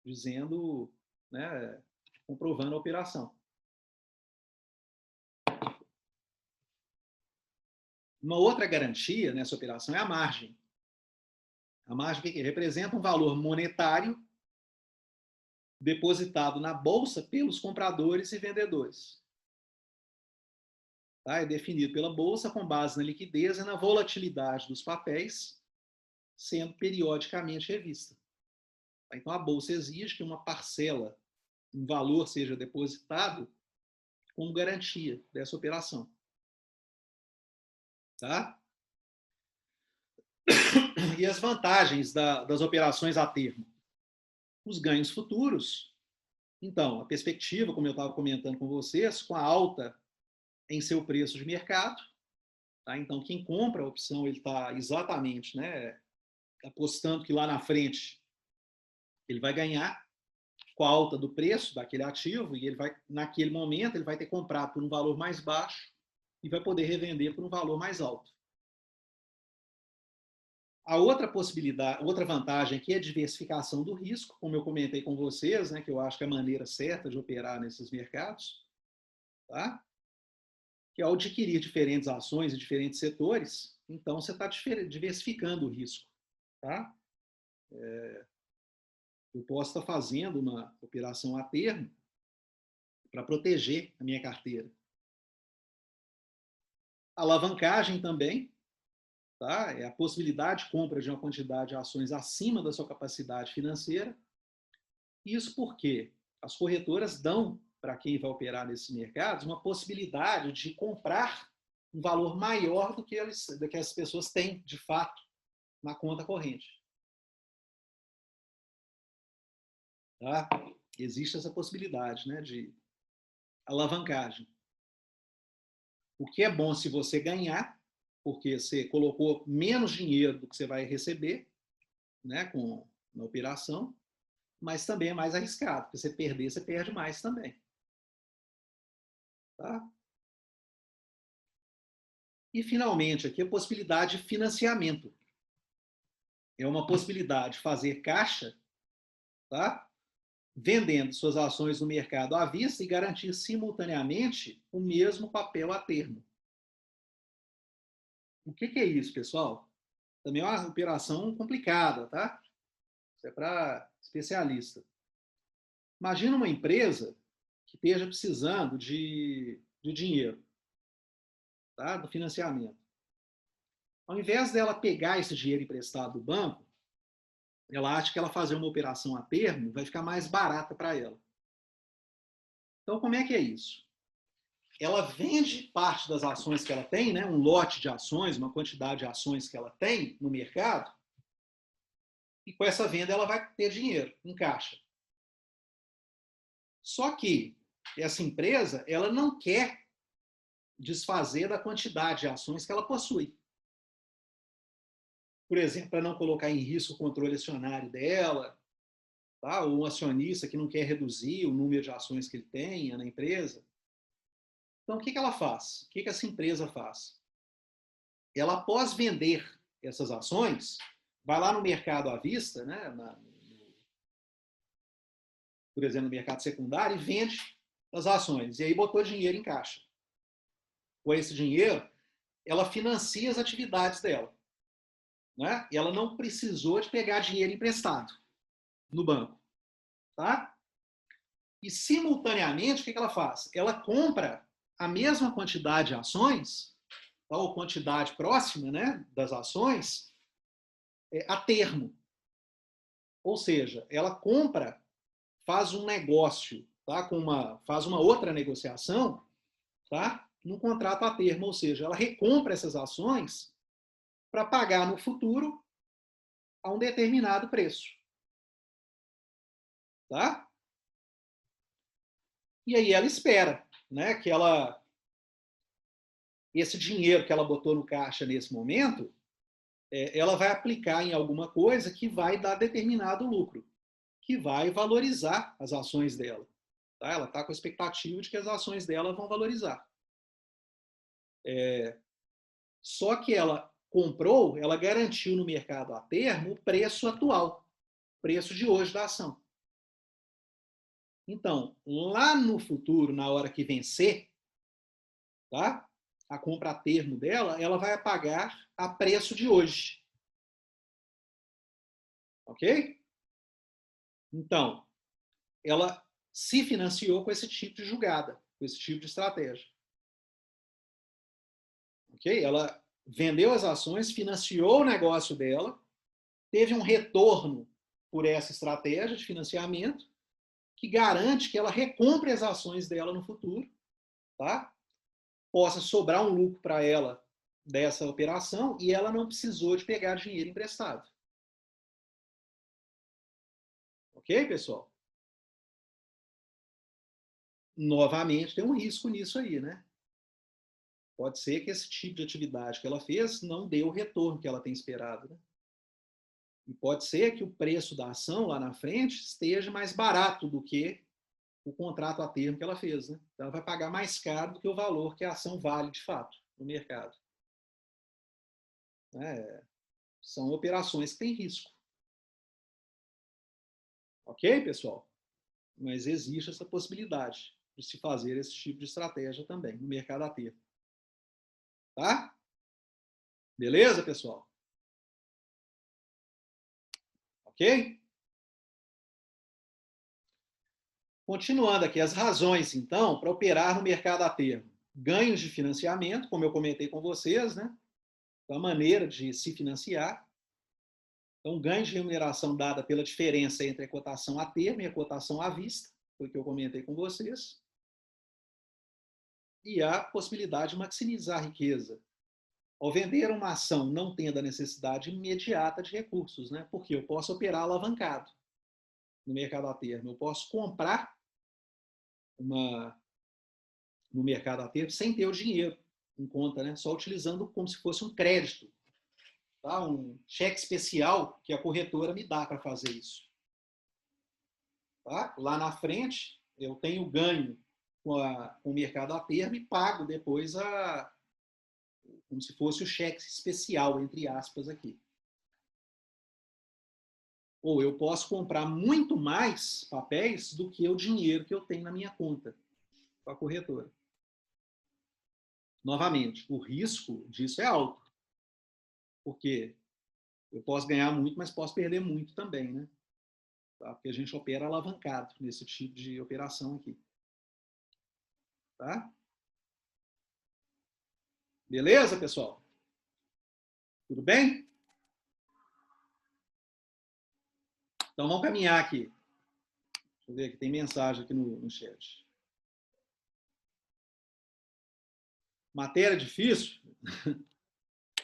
Speaker 1: dizendo, né, comprovando a operação. Uma outra garantia nessa operação é a margem. A margem que representa um valor monetário depositado na bolsa pelos compradores e vendedores. Tá? É definido pela bolsa com base na liquidez e na volatilidade dos papéis, sendo periodicamente revista. Então, a Bolsa exige que uma parcela, um valor seja depositado como garantia dessa operação. Tá? E as vantagens das operações a termo? Os ganhos futuros. Então, a perspectiva, como eu estava comentando com vocês, com a alta em seu preço de mercado. Tá? Então, quem compra a opção, ele está exatamente, né, apostando que lá na frente ele vai ganhar com a alta do preço daquele ativo, e ele vai, naquele momento, ele vai ter comprado por um valor mais baixo e vai poder revender por um valor mais alto. A outra possibilidade, outra vantagem aqui é a diversificação do risco, como eu comentei com vocês, né, que eu acho que é a maneira certa de operar nesses mercados, tá? Que ao adquirir diferentes ações em diferentes setores, então você está diversificando o risco, tá? Eu posso estar fazendo uma operação a termo para proteger a minha carteira. Alavancagem também, tá? É a possibilidade de compra de uma quantidade de ações acima da sua capacidade financeira. Isso porque as corretoras dão para quem vai operar nesses mercados uma possibilidade de comprar um valor maior do que as pessoas têm, de fato, na conta corrente. Tá? Existe essa possibilidade, né, de alavancagem. O que é bom se você ganhar, porque você colocou menos dinheiro do que você vai receber, né, na operação, mas também é mais arriscado, porque você perder, você perde mais também. Tá? E, finalmente, aqui a possibilidade de financiamento. É uma possibilidade de fazer caixa, tá? Vendendo suas ações no mercado à vista e garantir simultaneamente o mesmo papel a termo. O que é isso, pessoal? Também é uma operação complicada, tá? Isso é para especialista. Imagina uma empresa que esteja precisando de dinheiro, tá? Do financiamento. Ao invés dela pegar esse dinheiro emprestado do banco, ela acha que ela fazer uma operação a termo vai ficar mais barata para ela. Então, como é que é isso? Ela vende parte das ações que ela tem, né, um lote de ações, uma quantidade de ações que ela tem no mercado, e com essa venda ela vai ter dinheiro em caixa. Só que essa empresa, ela não quer desfazer da quantidade de ações que ela possui. Por exemplo, para não colocar em risco o controle acionário dela, tá? Ou um acionista que não quer reduzir o número de ações que ele tenha na empresa. Então, o que ela faz? O que essa empresa faz? Ela, após vender essas ações, vai lá no mercado à vista, né? Por exemplo, no mercado secundário, e vende as ações. E aí botou dinheiro em caixa. Com esse dinheiro, ela financia as atividades dela. Né? E ela não precisou de pegar dinheiro emprestado no banco. Tá? E, simultaneamente, o que ela faz? Ela compra a mesma quantidade de ações, tá? Ou quantidade próxima, né, das ações, a termo. Ou seja, ela compra, faz um negócio, tá? Faz uma outra negociação, tá? Num contrato a termo, ou seja, ela recompra essas ações para pagar no futuro a um determinado preço. Tá? E aí ela espera, né, que esse dinheiro que ela botou no caixa nesse momento, ela vai aplicar em alguma coisa que vai dar determinado lucro, que vai valorizar as ações dela. Tá? Ela está com a expectativa de que as ações dela vão valorizar. Só que ela comprou, ela garantiu no mercado a termo o preço atual, preço de hoje da ação. Então, lá no futuro, na hora que vencer, tá? A compra a termo dela, ela vai pagar a preço de hoje. Ok? Então, ela se financiou com esse tipo de jogada, com esse tipo de estratégia. Ok? Ela vendeu as ações, financiou o negócio dela, teve um retorno por essa estratégia de financiamento, que garante que ela recompre as ações dela no futuro, tá? Possa sobrar um lucro para ela dessa operação e ela não precisou de pegar dinheiro emprestado. Ok, pessoal? Novamente, tem um risco nisso aí, né? Pode ser que esse tipo de atividade que ela fez não dê o retorno que ela tem esperado, né? E pode ser que o preço da ação lá na frente esteja mais barato do que o contrato a termo que ela fez, né? Então, ela vai pagar mais caro do que o valor que a ação vale de fato no mercado. São operações que têm risco. Ok, pessoal? Mas existe essa possibilidade de se fazer esse tipo de estratégia também no mercado a termo. Tá? Beleza, pessoal? Ok? Continuando aqui, as razões, então, para operar no mercado a termo. Ganhos de financiamento, como eu comentei com vocês, né? A maneira de se financiar. Então, ganho de remuneração dada pela diferença entre a cotação a termo e a cotação à vista, foi o que eu comentei com vocês. E a possibilidade de maximizar a riqueza. Ao vender uma ação não tendo a necessidade imediata de recursos, né? Porque eu posso operar alavancado no mercado a termo. Eu posso comprar no mercado a termo sem ter o dinheiro em conta, né? Só utilizando como se fosse um crédito. Tá? Um cheque especial que a corretora me dá para fazer isso. Tá? Lá na frente, eu tenho ganho com o mercado a termo e pago depois como se fosse o cheque especial, entre aspas, aqui. Ou eu posso comprar muito mais papéis do que o dinheiro que eu tenho na minha conta com a corretora. Novamente, o risco disso é alto. Porque eu posso ganhar muito, mas posso perder muito também, né? Tá? Porque a gente opera alavancado nesse tipo de operação aqui. Tá? Beleza, pessoal? Tudo bem? Então vamos caminhar aqui. Deixa eu ver aqui, tem mensagem aqui no chat. Matéria difícil?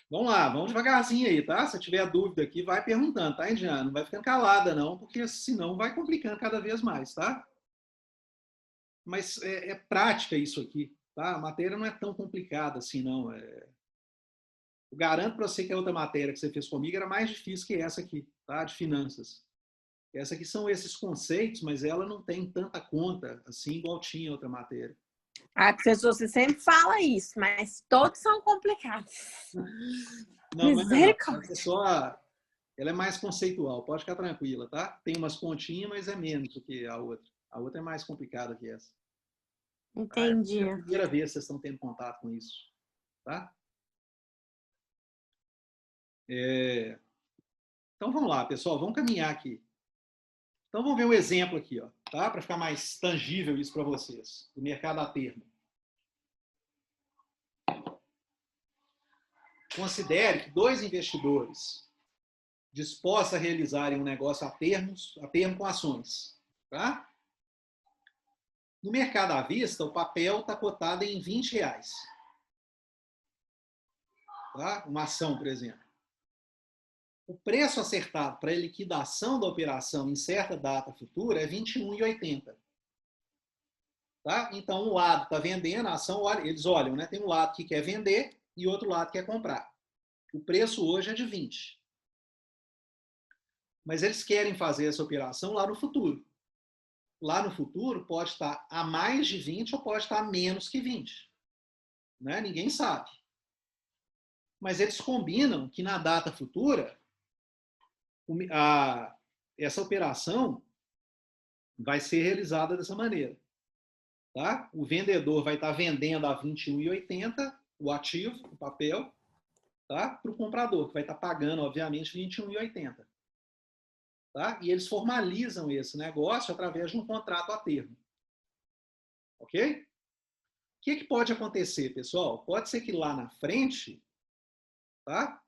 Speaker 1: Vamos lá, vamos devagarzinho aí, tá? Se tiver dúvida aqui, vai perguntando, tá, Indiana? Não vai ficando calada, não, porque senão vai complicando cada vez mais, tá? Mas é prática isso aqui, tá? A matéria não é tão complicada assim, não. Eu garanto para você que a outra matéria que você fez comigo era mais difícil que essa aqui, tá? De finanças. Essa aqui são esses conceitos, mas ela não tem tanta conta assim igual tinha outra matéria.
Speaker 8: Ah, professor, você sempre fala isso, mas todos são complicados.
Speaker 1: Não,
Speaker 8: Misericórdia.
Speaker 1: Ela é mais conceitual, pode ficar tranquila, tá? Tem umas continhas, mas é menos do que a outra. A outra é mais complicada que essa.
Speaker 8: Entendi.
Speaker 1: É a primeira vez que vocês estão tendo contato com isso, tá? Então vamos lá, pessoal, vamos caminhar aqui. Então vamos ver um exemplo aqui, ó, tá? Para ficar mais tangível isso para vocês, do mercado a termo. Considere que dois investidores dispostos a realizarem um negócio a termo com ações, tá? No mercado à vista, o papel está cotado em R$20. Tá? Uma ação, por exemplo. O preço acertado para a liquidação da operação em certa data futura é R$21,80. Tá? Então, um lado está vendendo, a ação, eles olham, né? Tem um lado que quer vender e outro lado que quer comprar. O preço hoje é de 20. Mas eles querem fazer essa operação lá no futuro. Lá no futuro pode estar a mais de 20 ou pode estar a menos que 20. Né? Ninguém sabe. Mas eles combinam que na data futura essa operação vai ser realizada dessa maneira. Tá? O vendedor vai estar vendendo a R$21,80 o ativo, o papel, tá? Para o comprador, que vai estar pagando, obviamente, R$21,80. Tá? E eles formalizam esse negócio através de um contrato a termo. Ok? O que pode acontecer, pessoal? Pode ser que lá na frente, tá?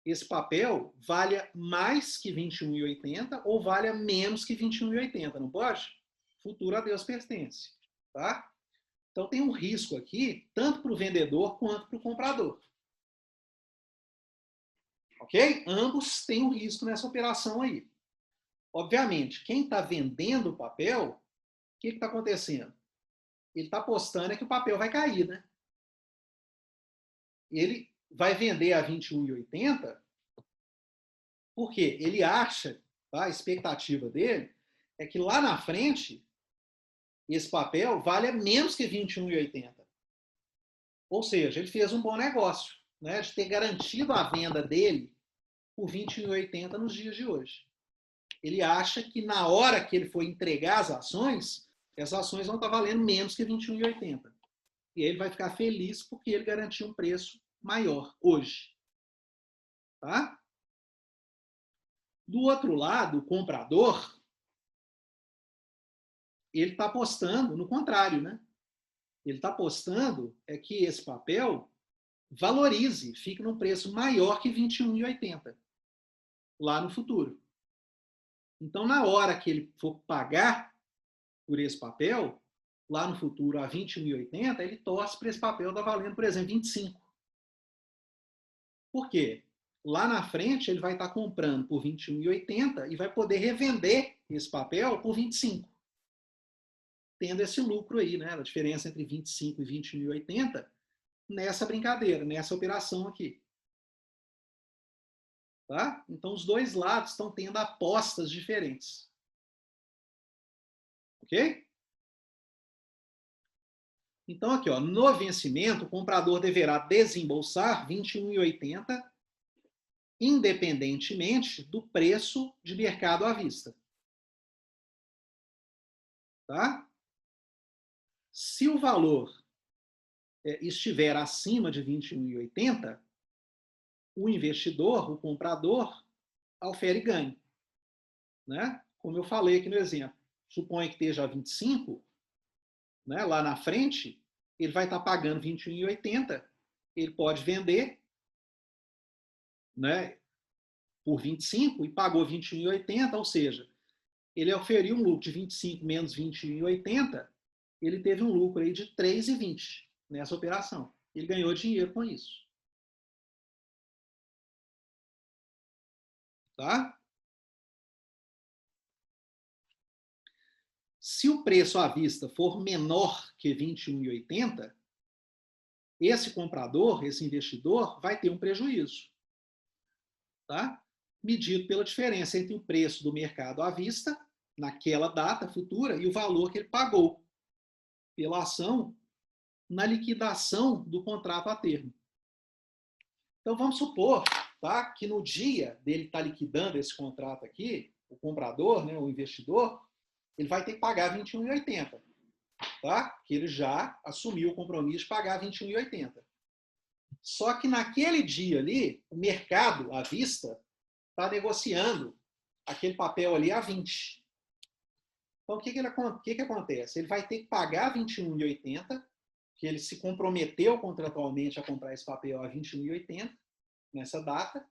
Speaker 1: esse papel valha mais que 21,80 ou valha menos que 21,80, não pode? Futuro a Deus pertence, tá? Então tem um risco aqui, tanto para o vendedor quanto para o comprador. Ok? Ambos têm um risco nessa operação aí. Obviamente, quem está vendendo o papel, o que está acontecendo? Ele está apostando é que o papel vai cair, né? Ele vai vender a 21,80 porque ele acha, tá? A expectativa dele é que lá na frente esse papel vale menos que 21,80. Ou seja, ele fez um bom negócio, né, de ter garantido a venda dele por 21,80 nos dias de hoje. Ele acha que na hora que ele for entregar as ações vão estar valendo menos que 21,80. E aí ele vai ficar feliz porque ele garantiu um preço maior hoje. Tá? Do outro lado, o comprador, ele está apostando no contrário, né? Ele está apostando é que esse papel valorize, fique num preço maior que 21,80 lá no futuro. Então, na hora que ele for pagar por esse papel, lá no futuro a 21,80, ele torce para esse papel estar valendo, por exemplo, 25. Por quê? Lá na frente ele vai estar comprando por 21,80 e vai poder revender esse papel por 25. Tendo esse lucro aí, né? A diferença entre 25 e 21,80 nessa brincadeira, nessa operação aqui. Tá? Então, os dois lados estão tendo apostas diferentes. Ok? Então, aqui, ó, no vencimento, o comprador deverá desembolsar 21,80, independentemente do preço de mercado à vista. Tá? Se o valor estiver acima de 21,80, o investidor, o comprador, aufere ganho. Né? Como eu falei aqui no exemplo, suponha que esteja a 25, né? Lá na frente, ele vai estar pagando 21,80, ele pode vender, né, por 25 e pagou 21,80, ou seja, ele oferiu um lucro de 25 menos 21,80, ele teve um lucro aí de 3,20 nessa operação. Ele ganhou dinheiro com isso. Tá? Se o preço à vista for menor que 21,80, esse comprador, esse investidor, vai ter um prejuízo. Tá? Medido pela diferença entre o preço do mercado à vista, naquela data futura, e o valor que ele pagou pela ação na liquidação do contrato a termo. Então, vamos supor, tá, que no dia dele estar liquidando esse contrato aqui, o comprador, né, o investidor, ele vai ter que pagar 21,80. Tá? Que ele já assumiu o compromisso de pagar 21,80. Só que naquele dia ali, o mercado à vista está negociando aquele papel ali a 20. Então, o que acontece? Ele vai ter que pagar 21,80, que ele se comprometeu contratualmente a comprar esse papel a 21,80, nessa data.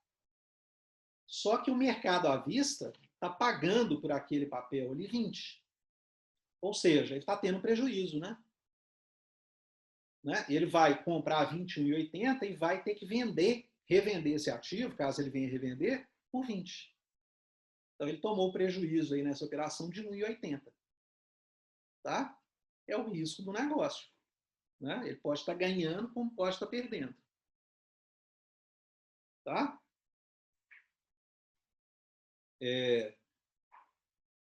Speaker 1: Só que o mercado à vista está pagando por aquele papel ali 20. Ou seja, ele está tendo prejuízo, né? Ele vai comprar 21,80 e vai ter que revender esse ativo, caso ele venha revender, por 20. Então, ele tomou prejuízo aí nessa operação de 1,80. Tá? É o risco do negócio. Né? Ele pode estar ganhando, como pode estar perdendo. Tá?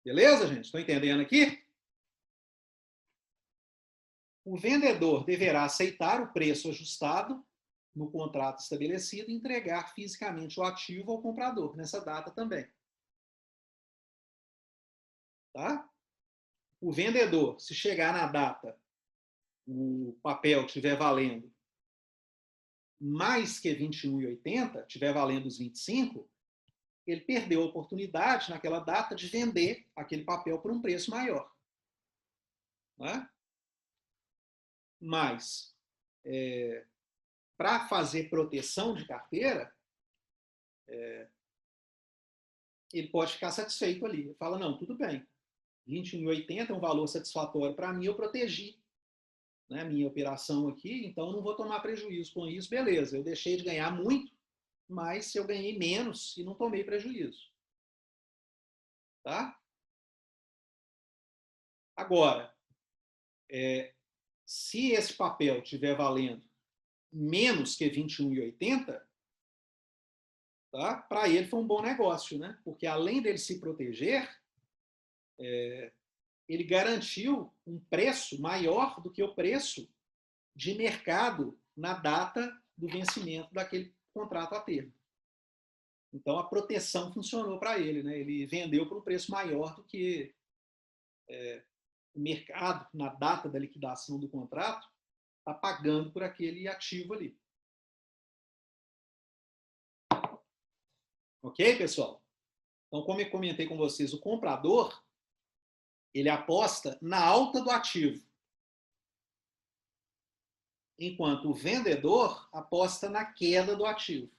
Speaker 1: Beleza, gente? Estão entendendo aqui? O vendedor deverá aceitar o preço ajustado no contrato estabelecido e entregar fisicamente o ativo ao comprador, nessa data também. Tá? O vendedor, se chegar na data, o papel estiver valendo mais que 21,80, estiver valendo os 25, ele perdeu a oportunidade naquela data de vender aquele papel por um preço maior. Né? Mas, para fazer proteção de carteira, ele pode ficar satisfeito ali. Ele fala, não, tudo bem, 21,80 é um valor satisfatório para mim, eu protegi, né, minha operação aqui, então eu não vou tomar prejuízo com isso, beleza, eu deixei de ganhar muito, mas eu ganhei menos e não tomei prejuízo. Tá? Agora, se esse papel estiver valendo menos que 21,80, tá? Para ele foi um bom negócio, né? Porque além dele se proteger, ele garantiu um preço maior do que o preço de mercado na data do vencimento daquele contrato a termo. Então, a proteção funcionou para ele, né? Ele vendeu por um preço maior do que o mercado, na data da liquidação do contrato, está pagando por aquele ativo ali. Ok, pessoal? Então, como eu comentei com vocês, o comprador, ele aposta na alta do ativo, enquanto o vendedor aposta na queda do ativo.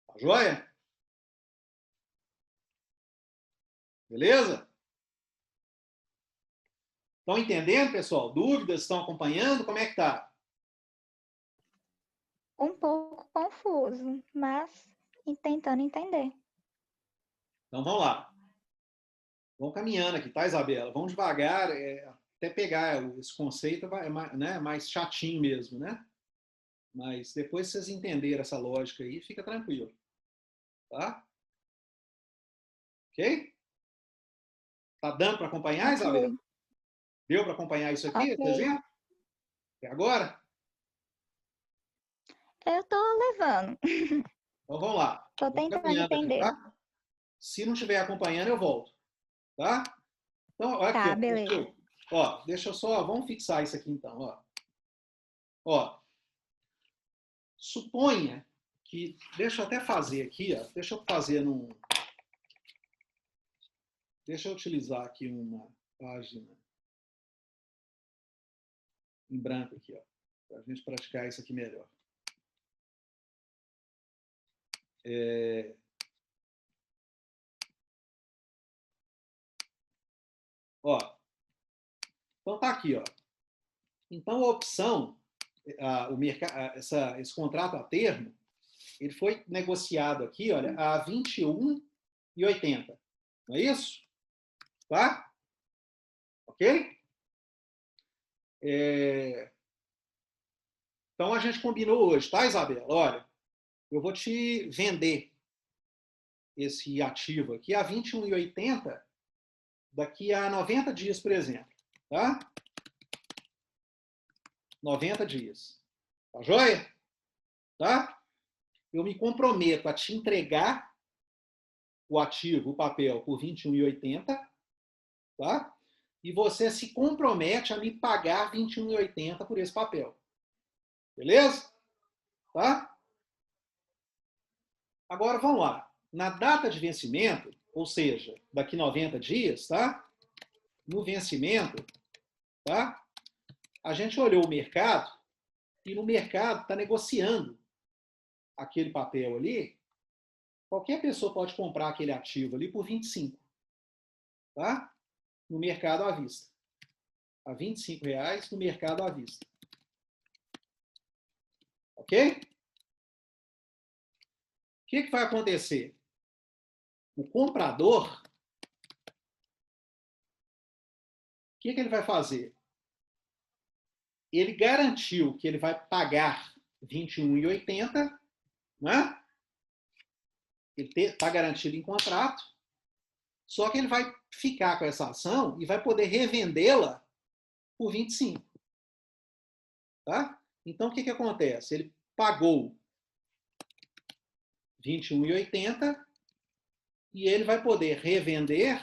Speaker 1: Tá joia? Beleza? Estão entendendo, pessoal? Dúvidas? Estão acompanhando? Como é que tá?
Speaker 3: Um pouco confuso, mas tentando entender.
Speaker 1: Então, vamos lá. Vamos caminhando aqui, tá, Isabela? Vamos devagar, até pegar esse conceito, né, mais chatinho mesmo, né? Mas depois vocês entenderem essa lógica aí, fica tranquilo. Tá? Ok? Tá dando para acompanhar, Isabela? Deu para acompanhar isso aqui?
Speaker 3: Ok.
Speaker 1: Exemplo? Até agora?
Speaker 3: Eu tô levando.
Speaker 1: Então vamos lá.
Speaker 3: Tô
Speaker 1: Vamos
Speaker 3: tentando
Speaker 1: caminhando aqui,
Speaker 3: entender.
Speaker 1: tá? Se não estiver acompanhando, eu volto. Tá? Então, olha aqui.
Speaker 3: Tá, beleza.
Speaker 1: Ó, deixa eu só... Vamos fixar isso aqui, então. Ó, suponha que... Deixa eu até fazer aqui, ó. Deixa eu fazer num... Deixa eu utilizar aqui uma página em branco aqui, ó, para a gente praticar isso aqui melhor. Ó, então tá aqui, ó. Então a opção, esse contrato a termo, ele foi negociado aqui, olha, a 21,80. Não é isso? Tá? Ok? Então a gente combinou hoje, tá, Isabela? Olha, eu vou te vender esse ativo aqui a 21,80 daqui a 90 dias, por exemplo. Tá? 90 dias. Tá joia? Tá? Eu me comprometo a te entregar o ativo, o papel, por 21,80, tá? E você se compromete a me pagar 21,80 por esse papel. Beleza? Tá? Agora, vamos lá. Na data de vencimento, ou seja, daqui 90 dias, tá? No vencimento, tá? A gente olhou o mercado e no mercado está negociando aquele papel ali. Qualquer pessoa pode comprar aquele ativo ali por 25, tá? No mercado à vista. A R$25 no mercado à vista. Ok? O que vai acontecer? O comprador, o que ele vai fazer? Ele garantiu que ele vai pagar R$21,80, né? Ele está garantido em contrato, só que ele vai ficar com essa ação e vai poder revendê-la por 25. Tá? Então, o que acontece? Ele pagou R$21,80 e ele vai poder revender,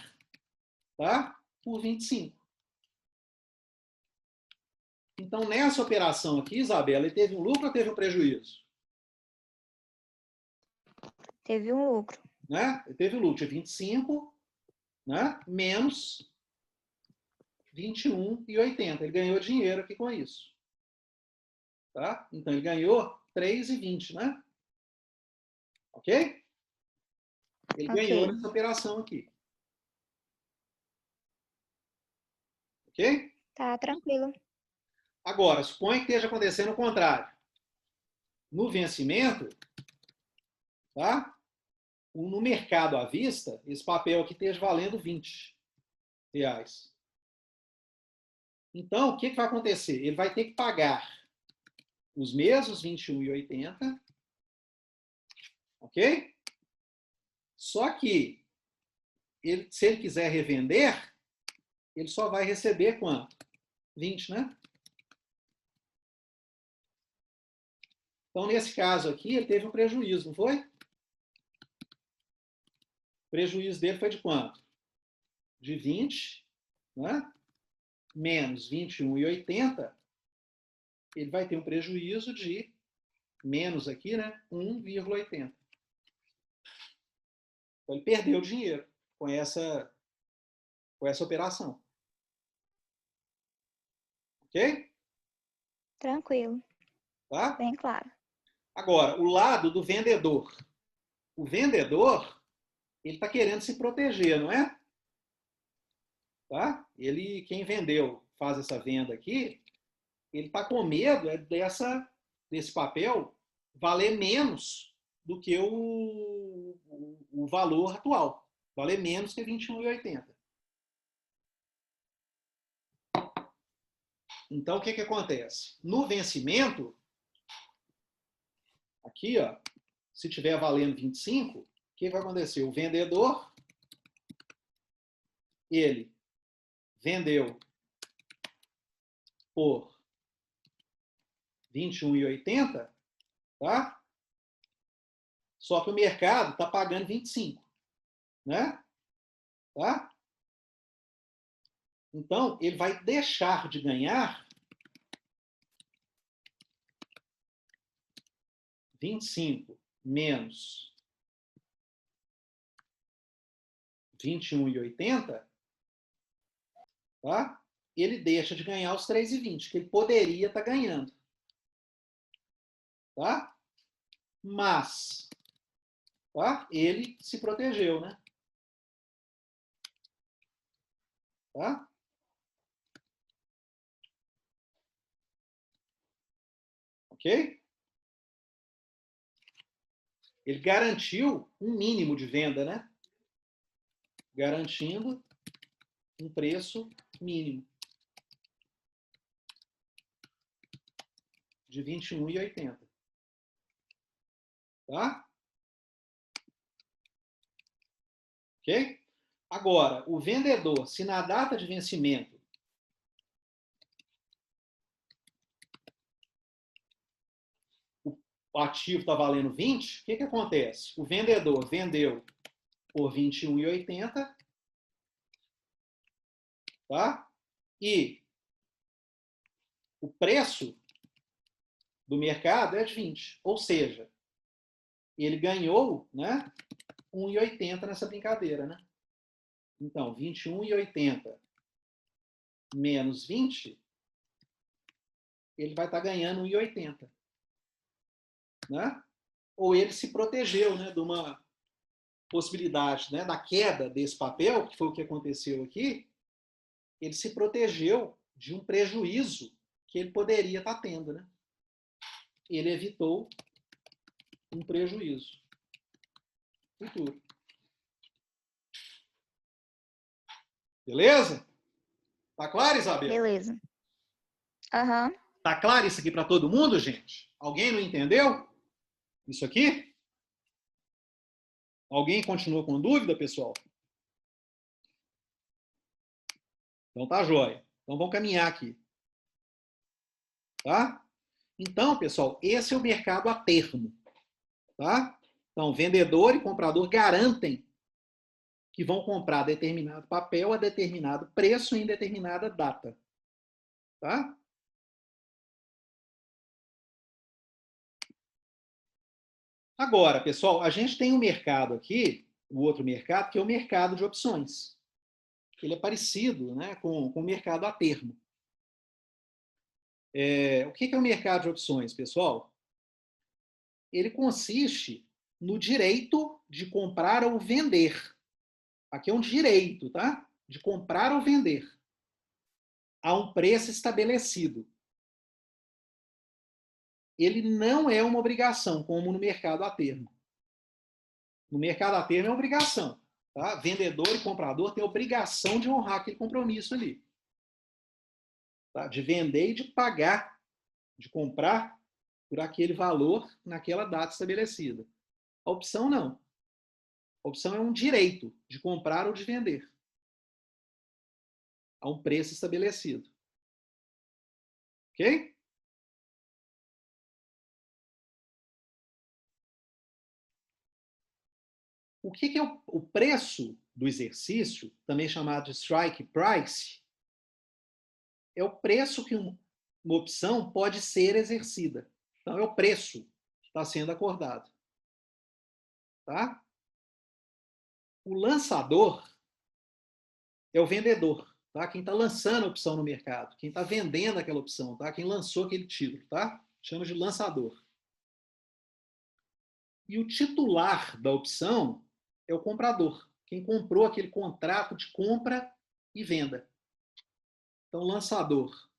Speaker 1: tá, por 25. Então, nessa operação aqui, Isabela, ele teve um lucro ou teve um prejuízo?
Speaker 3: Teve um lucro.
Speaker 1: Né? Ele teve um lucro de 25, né, menos 21,80. Ele ganhou dinheiro aqui com isso. Tá? Então, ele ganhou 3,20, né? Ok? Ele ganhou nessa operação aqui. Ok?
Speaker 3: Tá tranquilo.
Speaker 1: Agora, suponha que esteja acontecendo o contrário. No vencimento, tá? No mercado à vista, esse papel aqui esteja valendo R$20. Então, o que vai acontecer? Ele vai ter que pagar os mesmos R$21,80, ok? Só que, se ele quiser revender, ele só vai receber quanto? 20, né? Então, nesse caso aqui, ele teve um prejuízo, não foi? O prejuízo dele foi de quanto? De 20, né? Menos 21,80, ele vai ter um prejuízo de menos aqui, né? 1,80. Então, ele perdeu dinheiro com essa operação. Ok?
Speaker 3: Tranquilo.
Speaker 1: Tá?
Speaker 3: Bem claro.
Speaker 1: Agora, o lado do vendedor. O vendedor, ele está querendo se proteger, não é? Tá? Quem vendeu, faz essa venda aqui, ele está com medo desse papel valer menos do que o valor atual. Valer menos que R$21,80. Então, o que acontece? No vencimento, aqui, ó, se estiver valendo 25, o que vai acontecer? O vendedor, ele vendeu por R$21,80, tá? Só que o mercado está pagando 25, né? Tá? Então, ele vai deixar de ganhar 25 menos 21,80, tá? Ele deixa de ganhar os 3,20, que ele poderia estar ganhando. Tá? Mas, tá? Ele se protegeu, né? Tá? Ok? Ele garantiu um mínimo de venda, né? Garantindo um preço mínimo de R$21,80. Tá? Ok? Agora, o vendedor, se na data de vencimento o ativo está valendo 20, o que acontece? O vendedor vendeu por R$21,80, tá? E o preço do mercado é de 20. Ou seja, ele ganhou, né, 1,80 nessa brincadeira, né? Então, 21,80 menos 20, ele vai estar ganhando 1,80. Né? Ou ele se protegeu, né, de uma possibilidade, né, da queda desse papel, que foi o que aconteceu aqui, ele se protegeu de um prejuízo que ele poderia estar tendo. Né? Ele evitou um prejuízo futuro. Beleza? Tá claro, Isabel?
Speaker 3: Beleza. Aham.
Speaker 1: Tá claro isso aqui para todo mundo, gente? Alguém não entendeu isso aqui? Alguém continua com dúvida, pessoal? Então tá jóia. Então vamos caminhar aqui. Tá? Então, pessoal, esse é o mercado a termo. Tá? Então, vendedor e comprador garantem que vão comprar determinado papel a determinado preço em determinada data. Tá? Agora, pessoal, a gente tem um mercado aqui, o outro mercado, que é o mercado de opções. Ele é parecido, né, com o mercado a termo. O que é o mercado de opções, pessoal? Ele consiste no direito de comprar ou vender. Aqui é um direito, tá? De comprar ou vender a um preço estabelecido. Ele não é uma obrigação, como no mercado a termo. No mercado a termo é obrigação. Tá? Vendedor e comprador têm a obrigação de honrar aquele compromisso ali. Tá? De vender e de pagar, de comprar por aquele valor naquela data estabelecida. A opção não. A opção é um direito de comprar ou de vender a um preço estabelecido. Ok? O que é o preço do exercício, também chamado de strike price? É o preço que uma opção pode ser exercida. Então, é o preço que está sendo acordado. Tá? O lançador é o vendedor, tá? Quem está lançando a opção no mercado, quem está vendendo aquela opção, tá? Quem lançou aquele título, tá? Chama de lançador. E o titular da opção é o comprador, quem comprou aquele contrato de compra e venda. Então, o lançador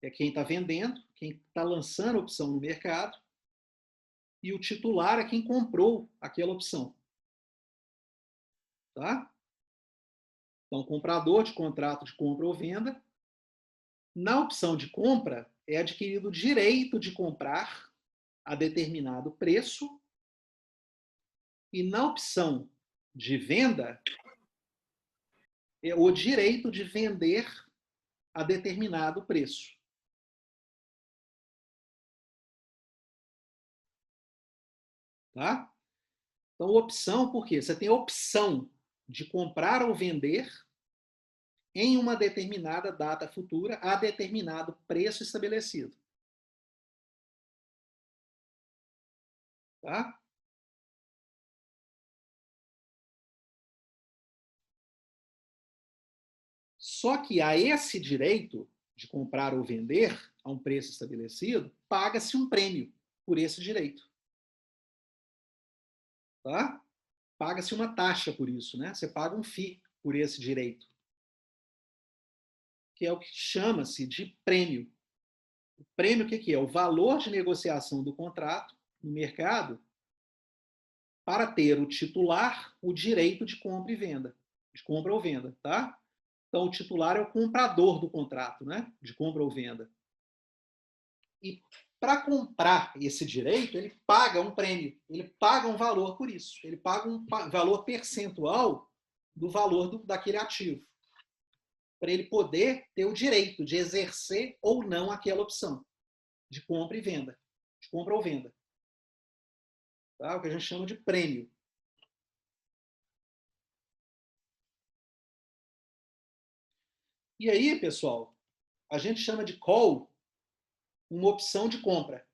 Speaker 1: é quem está vendendo, quem está lançando a opção no mercado, e o titular é quem comprou aquela opção. Tá? Então, comprador de contrato de compra ou venda. Na opção de compra, é adquirido o direito de comprar a determinado preço, e na opção de venda, é o direito de vender a determinado preço. Tá? Então, opção, por quê? Você tem a opção de comprar ou vender em uma determinada data futura a determinado preço estabelecido. Tá? Só que a esse direito de comprar ou vender a um preço estabelecido, paga-se um prêmio por esse direito. Tá? Paga-se uma taxa por isso, né? Você paga um FII por esse direito, que é o que chama-se de prêmio. O prêmio, o que é? O valor de negociação do contrato no mercado para ter o titular o direito de compra e venda, de compra ou venda, tá? Então, o titular é o comprador do contrato, né? De compra ou venda. E para comprar esse direito, ele paga um prêmio, ele paga um valor por isso, ele paga um valor percentual do valor daquele ativo, para ele poder ter o direito de exercer ou não aquela opção de compra e venda, de compra ou venda. Tá? O que a gente chama de prêmio. E aí, pessoal, a gente chama de call uma opção de compra.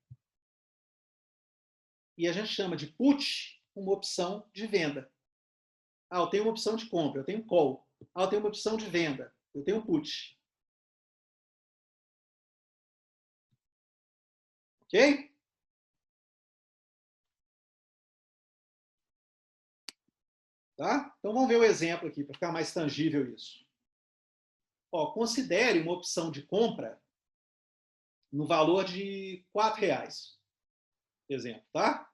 Speaker 1: E a gente chama de put uma opção de venda. Ah, eu tenho uma opção de compra, eu tenho call. Ah, eu tenho uma opção de venda, eu tenho put. Ok? Tá? Então vamos ver o exemplo aqui, para ficar mais tangível isso. Ó, considere uma opção de compra no valor de R$4, por exemplo, tá?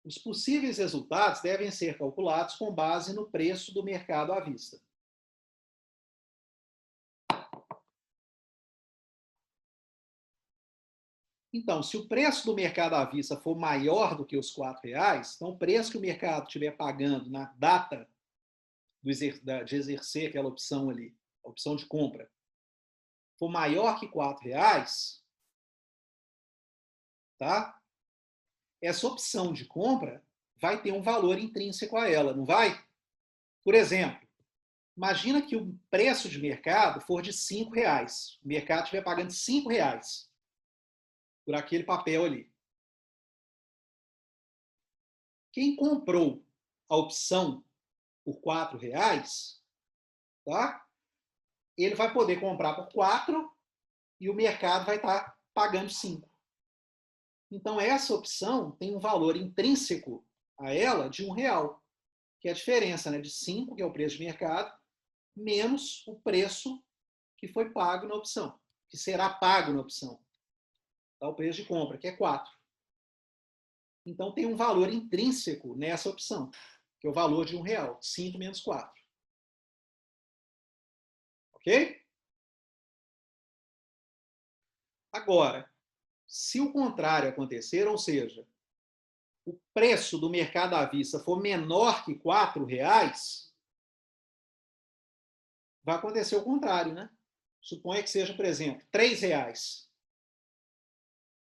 Speaker 1: Os possíveis resultados devem ser calculados com base no preço do mercado à vista. Então, se o preço do mercado à vista for maior do que os R$4, então o preço que o mercado estiver pagando na data de exercer aquela opção ali, a opção de compra, for maior que R$4, tá? Essa opção de compra vai ter um valor intrínseco a ela, não vai? Por exemplo, imagina que o preço de mercado for de R$5. O mercado estiver pagando R$5 por aquele papel ali. Quem comprou a opção por R$4, tá? Ele vai poder comprar por 4 e o mercado vai estar pagando 5. Então, essa opção tem um valor intrínseco a ela de R$1, que é a diferença, né, de 5, que é o preço de mercado, menos o preço que foi pago na opção, que será pago na opção. Tá? O preço de compra, que é 4. Então, tem um valor intrínseco nessa opção, que é o valor de R$1, 5 menos 4. Ok? Agora, se o contrário acontecer, ou seja, o preço do mercado à vista for menor que R$4, vai acontecer o contrário, né? Suponha que seja, por exemplo, R$3.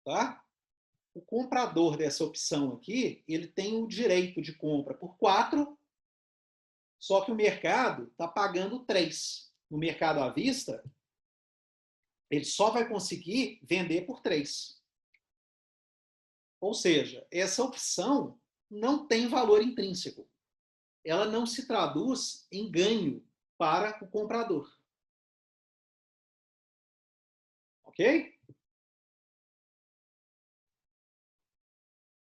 Speaker 1: Tá? O comprador dessa opção aqui, ele tem o direito de compra por 4, só que o mercado está pagando 3. No mercado à vista, ele só vai conseguir vender por 3. Ou seja, essa opção não tem valor intrínseco. Ela não se traduz em ganho para o comprador. Ok?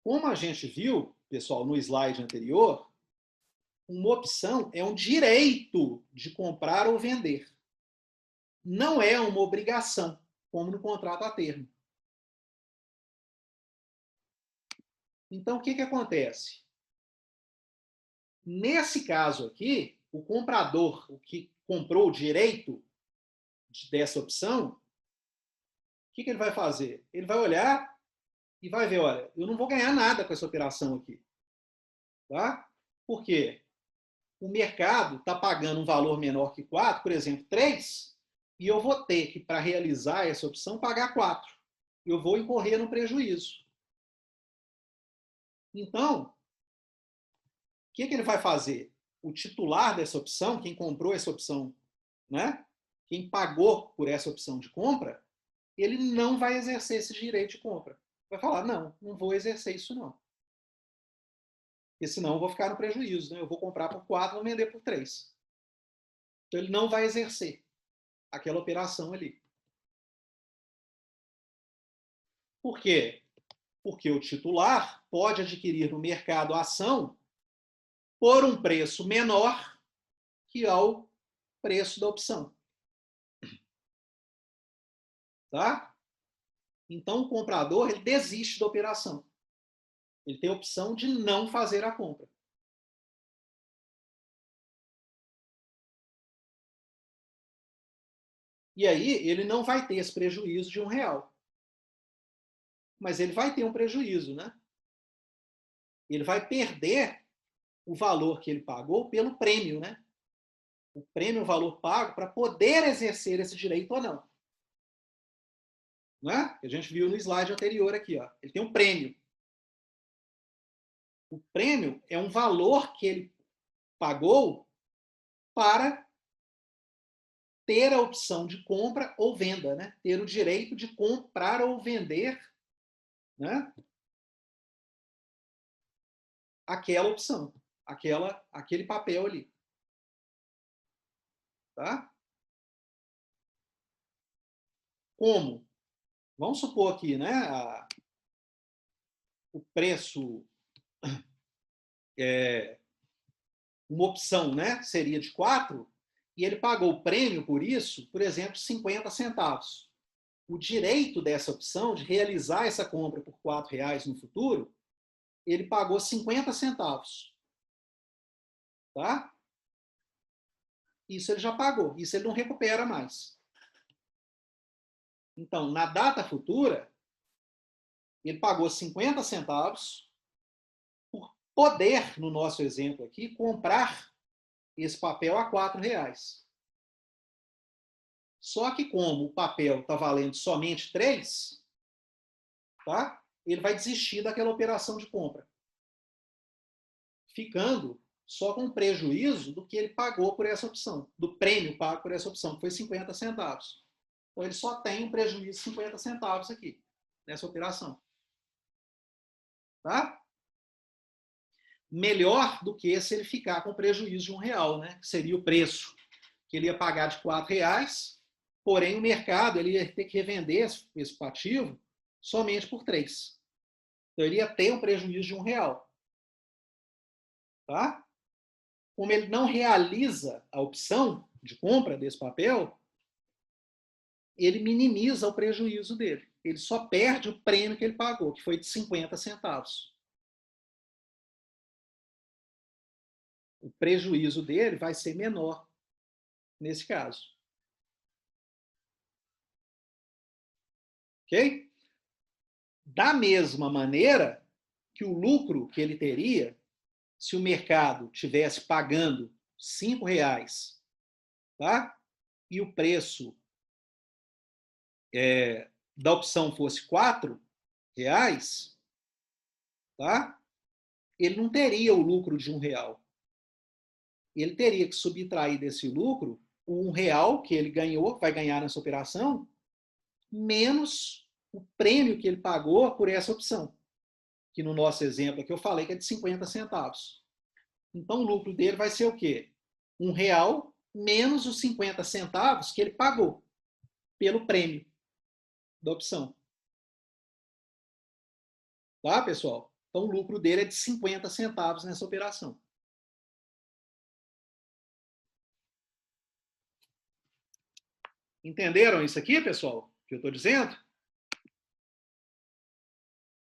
Speaker 1: Como a gente viu, pessoal, no slide anterior, uma opção é um direito de comprar ou vender. Não é uma obrigação, como no contrato a termo. Então, o que acontece? Nesse caso aqui, o comprador, o que comprou o direito dessa opção, o que ele vai fazer? Ele vai olhar e vai ver, olha, eu não vou ganhar nada com essa operação aqui. Tá? Por quê? O mercado está pagando um valor menor que 4, por exemplo, 3, e eu vou ter que, para realizar essa opção, pagar 4. Eu vou incorrer no prejuízo. Então, o que ele vai fazer? O titular dessa opção, quem comprou essa opção, né? Quem pagou por essa opção de compra, ele não vai exercer esse direito de compra. Vai falar, não vou exercer isso não. Porque senão eu vou ficar no prejuízo, né? Eu vou comprar por 4, vou vender por 3. Então ele não vai exercer aquela operação ali. Por quê? Porque o titular pode adquirir no mercado a ação por um preço menor que ao preço da opção. Tá? Então o comprador ele desiste da operação. Ele tem a opção de não fazer a compra. E aí ele não vai ter esse prejuízo de R$1. Mas ele vai ter um prejuízo, né? Ele vai perder o valor que ele pagou pelo prêmio, né? O prêmio é o valor pago para poder exercer esse direito ou não. Não é? Que a gente viu no slide anterior aqui, ó. Ele tem um prêmio. O prêmio é um valor que ele pagou para ter a opção de compra ou venda, né? Ter o direito de comprar ou vender, né? Aquela opção, aquele papel ali. Tá? Como? Vamos supor aqui, né? O preço, uma opção, né? Seria de 4, e ele pagou o prêmio por isso, por exemplo, 50 centavos. O direito dessa opção de realizar essa compra por R$4 no futuro, ele pagou 50 centavos. Tá? Isso ele já pagou. Isso ele não recupera mais. Então, na data futura, ele pagou 50 centavos por poder, no nosso exemplo aqui, comprar esse papel a R$4. Só que como o papel está valendo somente 3, tá? Ele vai desistir daquela operação de compra, ficando só com prejuízo do que ele pagou por essa opção, do prêmio pago por essa opção, que foi 50 centavos. Então, ele só tem um prejuízo de 50 centavos aqui, nessa operação. Tá? Melhor do que se ele ficar com prejuízo de R$1, né? Que seria o preço que ele ia pagar de R$4, Porém, o mercado ele ia ter que revender esse ativo somente por 3. Então, ele ia ter um prejuízo de R$1. Tá? Como ele não realiza a opção de compra desse papel, ele minimiza o prejuízo dele. Ele só perde o prêmio que ele pagou, que foi de 50 centavos. O prejuízo dele vai ser menor nesse caso. Ok? Da mesma maneira que o lucro que ele teria se o mercado tivesse pagando R$5, tá? E o preço da opção fosse R$4, tá? Ele não teria o lucro de R$1. Ele teria que subtrair desse lucro o R$1 que ele ganhou, vai ganhar nessa operação, menos o prêmio que ele pagou por essa opção. Que no nosso exemplo aqui eu falei que é de 50 centavos. Então o lucro dele vai ser o quê? R$1 menos os 50 centavos que ele pagou pelo prêmio da opção. Tá, pessoal? Então o lucro dele é de 50 centavos nessa operação. Entenderam isso aqui, pessoal? Que eu estou dizendo?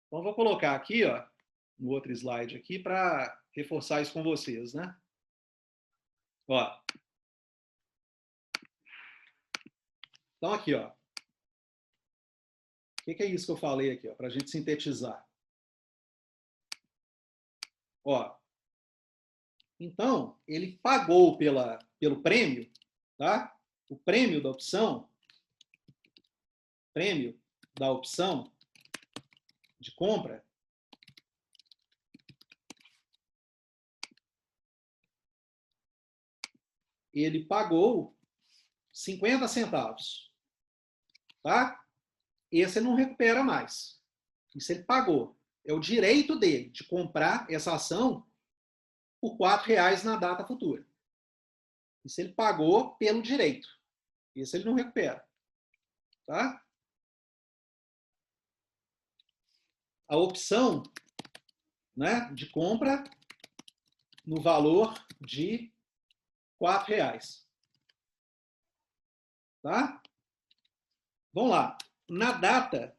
Speaker 1: Então, eu vou colocar aqui, ó, no outro slide aqui, para reforçar isso com vocês, né? Ó. Então, aqui, ó. O que é isso que eu falei aqui, ó, para a gente sintetizar? Ó. Então, ele pagou pelo prêmio, tá? O prêmio da opção de compra, ele pagou 50 centavos. Tá? Esse ele não recupera mais. Isso ele pagou. É o direito dele de comprar essa ação por R$4 na data futura. Isso ele pagou pelo direito. Isso ele não recupera. Tá? A opção, né, de compra no valor de R$4. Tá? Vamos lá. Na data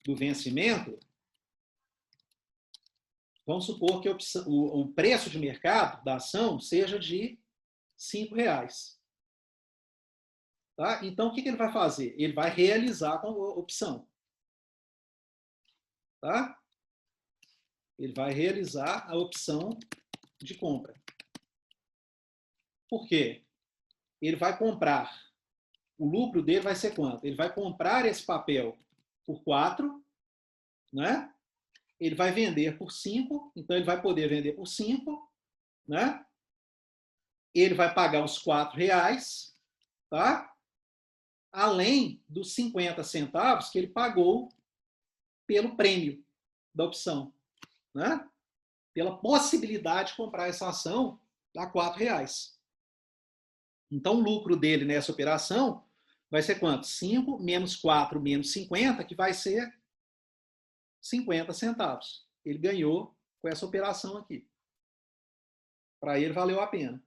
Speaker 1: do vencimento, vamos supor que o preço de mercado da ação seja de R$5. Tá? Então, o que ele vai fazer? Ele vai realizar com a opção. Tá? Ele vai realizar a opção de compra. Por quê? Ele vai comprar. O lucro dele vai ser quanto? Ele vai comprar esse papel por 4, né? Ele vai vender por 5, então ele vai poder vender por 5, né? Ele vai pagar os R$4, tá? Além dos 50 centavos que ele pagou pelo prêmio da opção, né? Pela possibilidade de comprar essa ação a R$4. Então, o lucro dele nessa operação vai ser quanto? 5 menos 4 menos 50, que vai ser 50 centavos. Ele ganhou com essa operação aqui. Para ele, valeu a pena.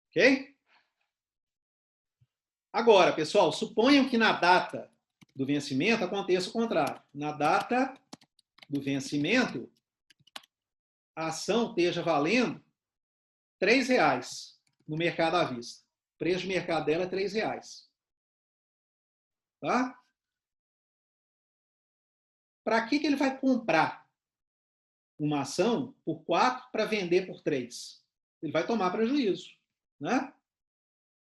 Speaker 1: Ok? Agora, pessoal, suponham que na data do vencimento aconteça o contrário. Na data do vencimento, a ação esteja valendo R$3 no mercado à vista. O preço de mercado dela é R$3. Tá? Para que ele vai comprar uma ação por 4 para vender por 3? Ele vai tomar prejuízo, né?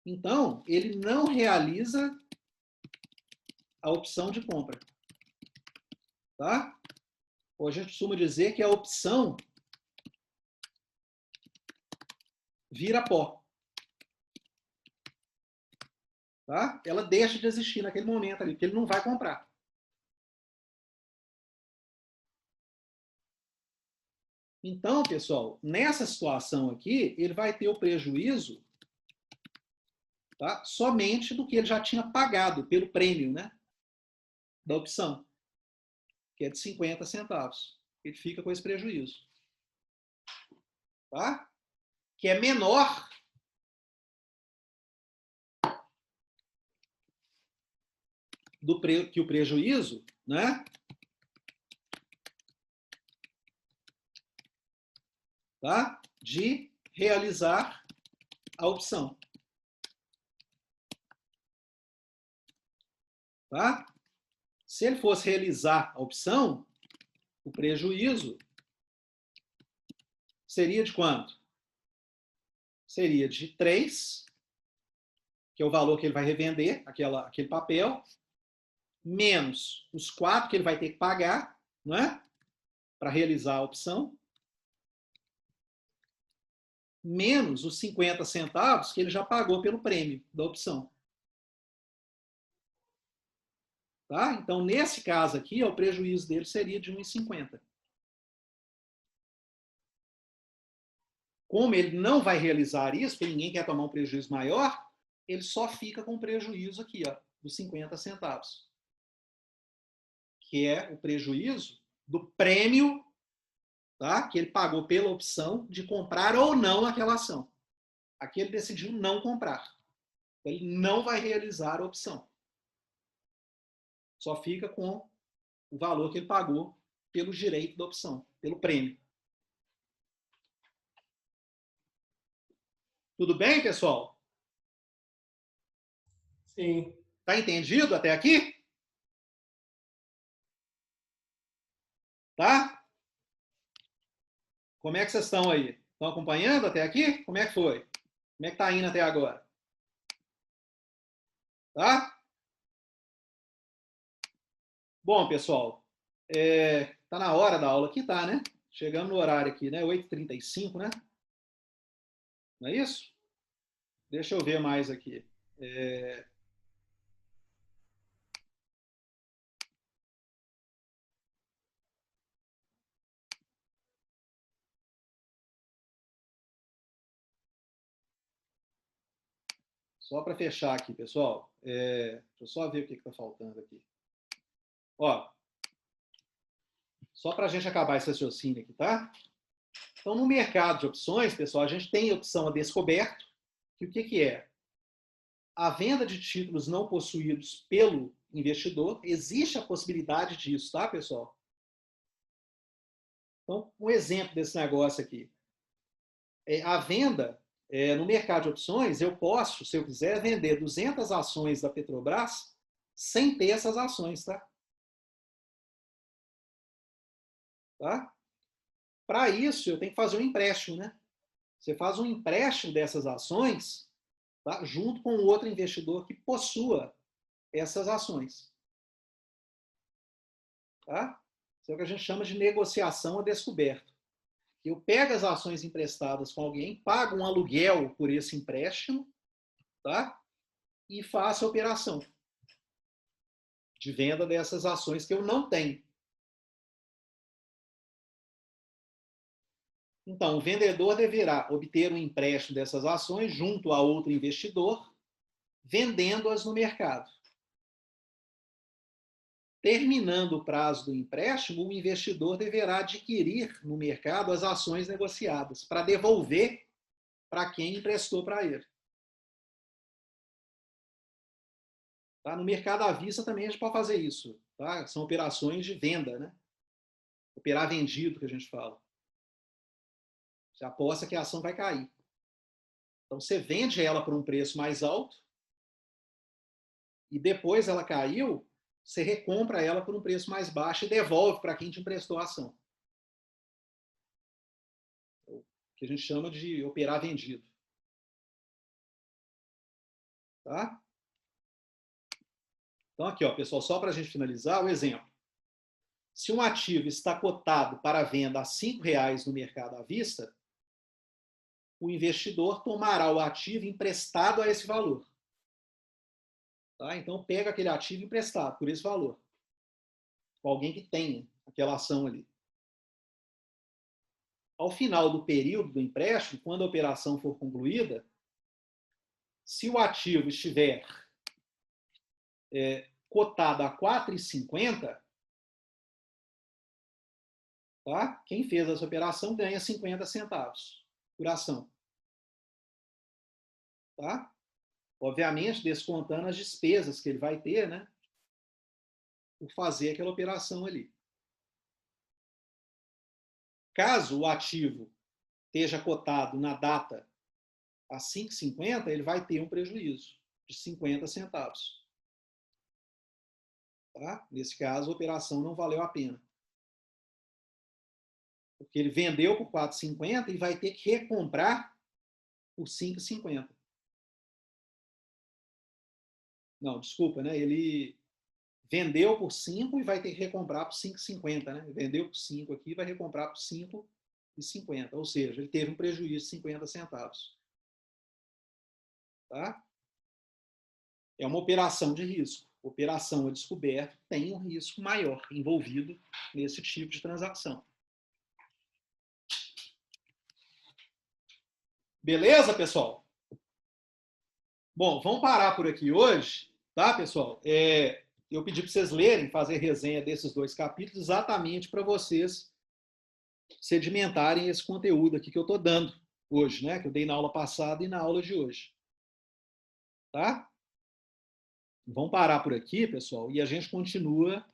Speaker 1: Então, ele não realiza a opção de compra. Tá? Hoje a gente costuma dizer que a opção vira pó. Tá? Ela deixa de existir naquele momento ali, porque ele não vai comprar. Então, pessoal, nessa situação aqui, ele vai ter o prejuízo, tá, somente do que ele já tinha pagado pelo prêmio, né, da opção, que é de 50 centavos. Ele fica com esse prejuízo. Tá? Que é menor que o prejuízo, né, tá, de realizar a opção. Tá? Se ele fosse realizar a opção, o prejuízo seria de quanto? Seria de 3, que é o valor que ele vai revender, aquele papel, menos os 4 que ele vai ter que pagar, não é? Para realizar a opção, menos os 50 centavos que ele já pagou pelo prêmio da opção. Tá? Então, nesse caso aqui, o prejuízo dele seria de 1,50. Como ele não vai realizar isso, porque ninguém quer tomar um prejuízo maior, ele só fica com o prejuízo aqui, ó, dos 50 centavos. Que é o prejuízo do prêmio, tá, que ele pagou pela opção de comprar ou não aquela ação. Aqui ele decidiu não comprar. Ele não vai realizar a opção. Só fica com o valor que ele pagou pelo direito da opção, pelo prêmio. Tudo bem, pessoal?
Speaker 9: Sim.
Speaker 1: Tá entendido até aqui? Tá? Como é que vocês estão aí? Estão acompanhando até aqui? Como é que foi? Como é que tá indo até agora? Tá? Bom, pessoal, tá na hora da aula aqui, tá, né? Chegamos no horário aqui, né? 8h35, né? Não é isso? Deixa eu ver mais aqui. Só para fechar aqui, pessoal. Deixa eu só ver o que está faltando aqui. Ó, só para a gente acabar esse raciocínio aqui, tá? Então, no mercado de opções, pessoal, a gente tem a opção a descoberto, que o que é? A venda de títulos não possuídos pelo investidor, existe a possibilidade disso, tá, pessoal? Então, um exemplo desse negócio aqui. A venda, no mercado de opções, eu posso, se eu quiser, vender 200 ações da Petrobras sem ter essas ações, tá? Tá? Para isso, eu tenho que fazer um empréstimo, né? Você faz um empréstimo dessas ações, tá, junto com outro investidor que possua essas ações. Tá? Isso é o que a gente chama de negociação a descoberto. Eu pego as ações emprestadas com alguém, pago um aluguel por esse empréstimo, tá? E faço a operação de venda dessas ações que eu não tenho. Então, o vendedor deverá obter um empréstimo dessas ações junto a outro investidor, vendendo-as no mercado. Terminando o prazo do empréstimo, o investidor deverá adquirir no mercado as ações negociadas para devolver para quem emprestou para ele. Tá? No mercado à vista também a gente pode fazer isso. Tá? São operações de venda, né? Operar vendido, que a gente fala. Você aposta que a ação vai cair. Então, você vende ela por um preço mais alto e depois ela caiu, você recompra ela por um preço mais baixo e devolve para quem te emprestou a ação. O que a gente chama de operar vendido. Tá? Então, aqui, ó, pessoal, só para a gente finalizar, o exemplo. Se um ativo está cotado para venda a R$5 no mercado à vista, o investidor tomará o ativo emprestado a esse valor. Tá? Então, pega aquele ativo emprestado por esse valor. Com alguém que tenha aquela ação ali. ao final do período do empréstimo, quando a operação for concluída, se o ativo estiver cotado a R$ 4,50, tá? Quem fez essa operação ganha 50 centavos por ação. Tá? Obviamente, descontando as despesas que ele vai ter, né? Por fazer aquela operação ali. Caso o ativo esteja cotado na data a 5,50, ele vai ter um prejuízo de 50 centavos. Tá? Nesse caso, a operação não valeu a pena. Porque ele vendeu por 4,50 e vai ter que recomprar por 5,50. Não, desculpa, né? Ele vendeu por 5 e vai ter que recomprar por 5,50, né? Vendeu por 5 aqui e vai recomprar por 5,50. Ou seja, ele teve um prejuízo de 50 centavos. Tá? É uma operação de risco. Operação a descoberto tem um risco maior envolvido nesse tipo de transação. Beleza, pessoal? Bom, vamos parar por aqui hoje, tá, pessoal? Eu pedi para vocês lerem, fazer resenha desses 2 capítulos, exatamente para vocês sedimentarem esse conteúdo aqui que eu estou dando hoje, né? Que eu dei na aula passada e na aula de hoje. Tá? Vamos parar por aqui, pessoal, e a gente continua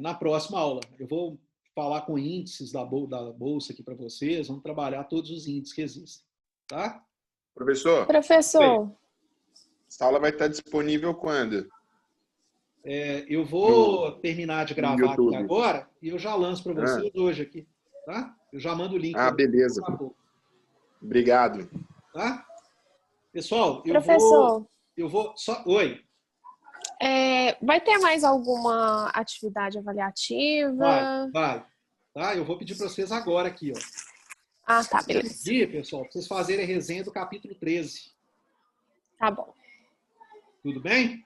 Speaker 1: na próxima aula. Eu vou falar com índices da bolsa aqui para vocês, vamos trabalhar todos os índices que existem. Tá?
Speaker 6: Professor,
Speaker 5: Professor,
Speaker 6: essa aula vai estar disponível quando?
Speaker 1: Eu vou terminar de gravar aqui
Speaker 6: YouTube.
Speaker 1: agora e eu já lanço para vocês hoje aqui. Tá? Eu já mando o link.
Speaker 6: Beleza. Obrigado.
Speaker 1: Tá? Pessoal,
Speaker 5: professor,
Speaker 1: eu vou só... Oi.
Speaker 5: Vai ter mais alguma atividade avaliativa?
Speaker 1: Vai. Tá? Eu vou pedir para vocês agora aqui, ó.
Speaker 5: Ah, tá, beleza.
Speaker 1: Pedir, pessoal, para vocês fazerem a resenha do capítulo 13.
Speaker 5: Tá bom.
Speaker 1: Tudo bem?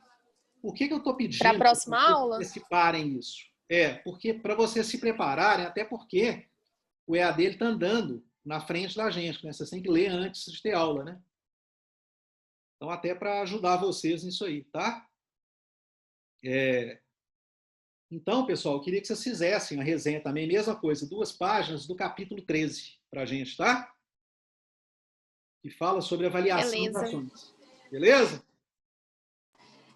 Speaker 1: Por que eu estou pedindo
Speaker 5: Para a próxima aula?
Speaker 1: Que vocês separem isso? Porque para vocês se prepararem, até porque o EAD está andando na frente da gente, né? Vocês têm que ler antes de ter aula, né? Então, até para ajudar vocês nisso aí, tá? Então, pessoal, eu queria que vocês fizessem a resenha também, mesma coisa, 2 páginas do capítulo 13 para a gente, tá? Que fala sobre avaliação das ações. Beleza?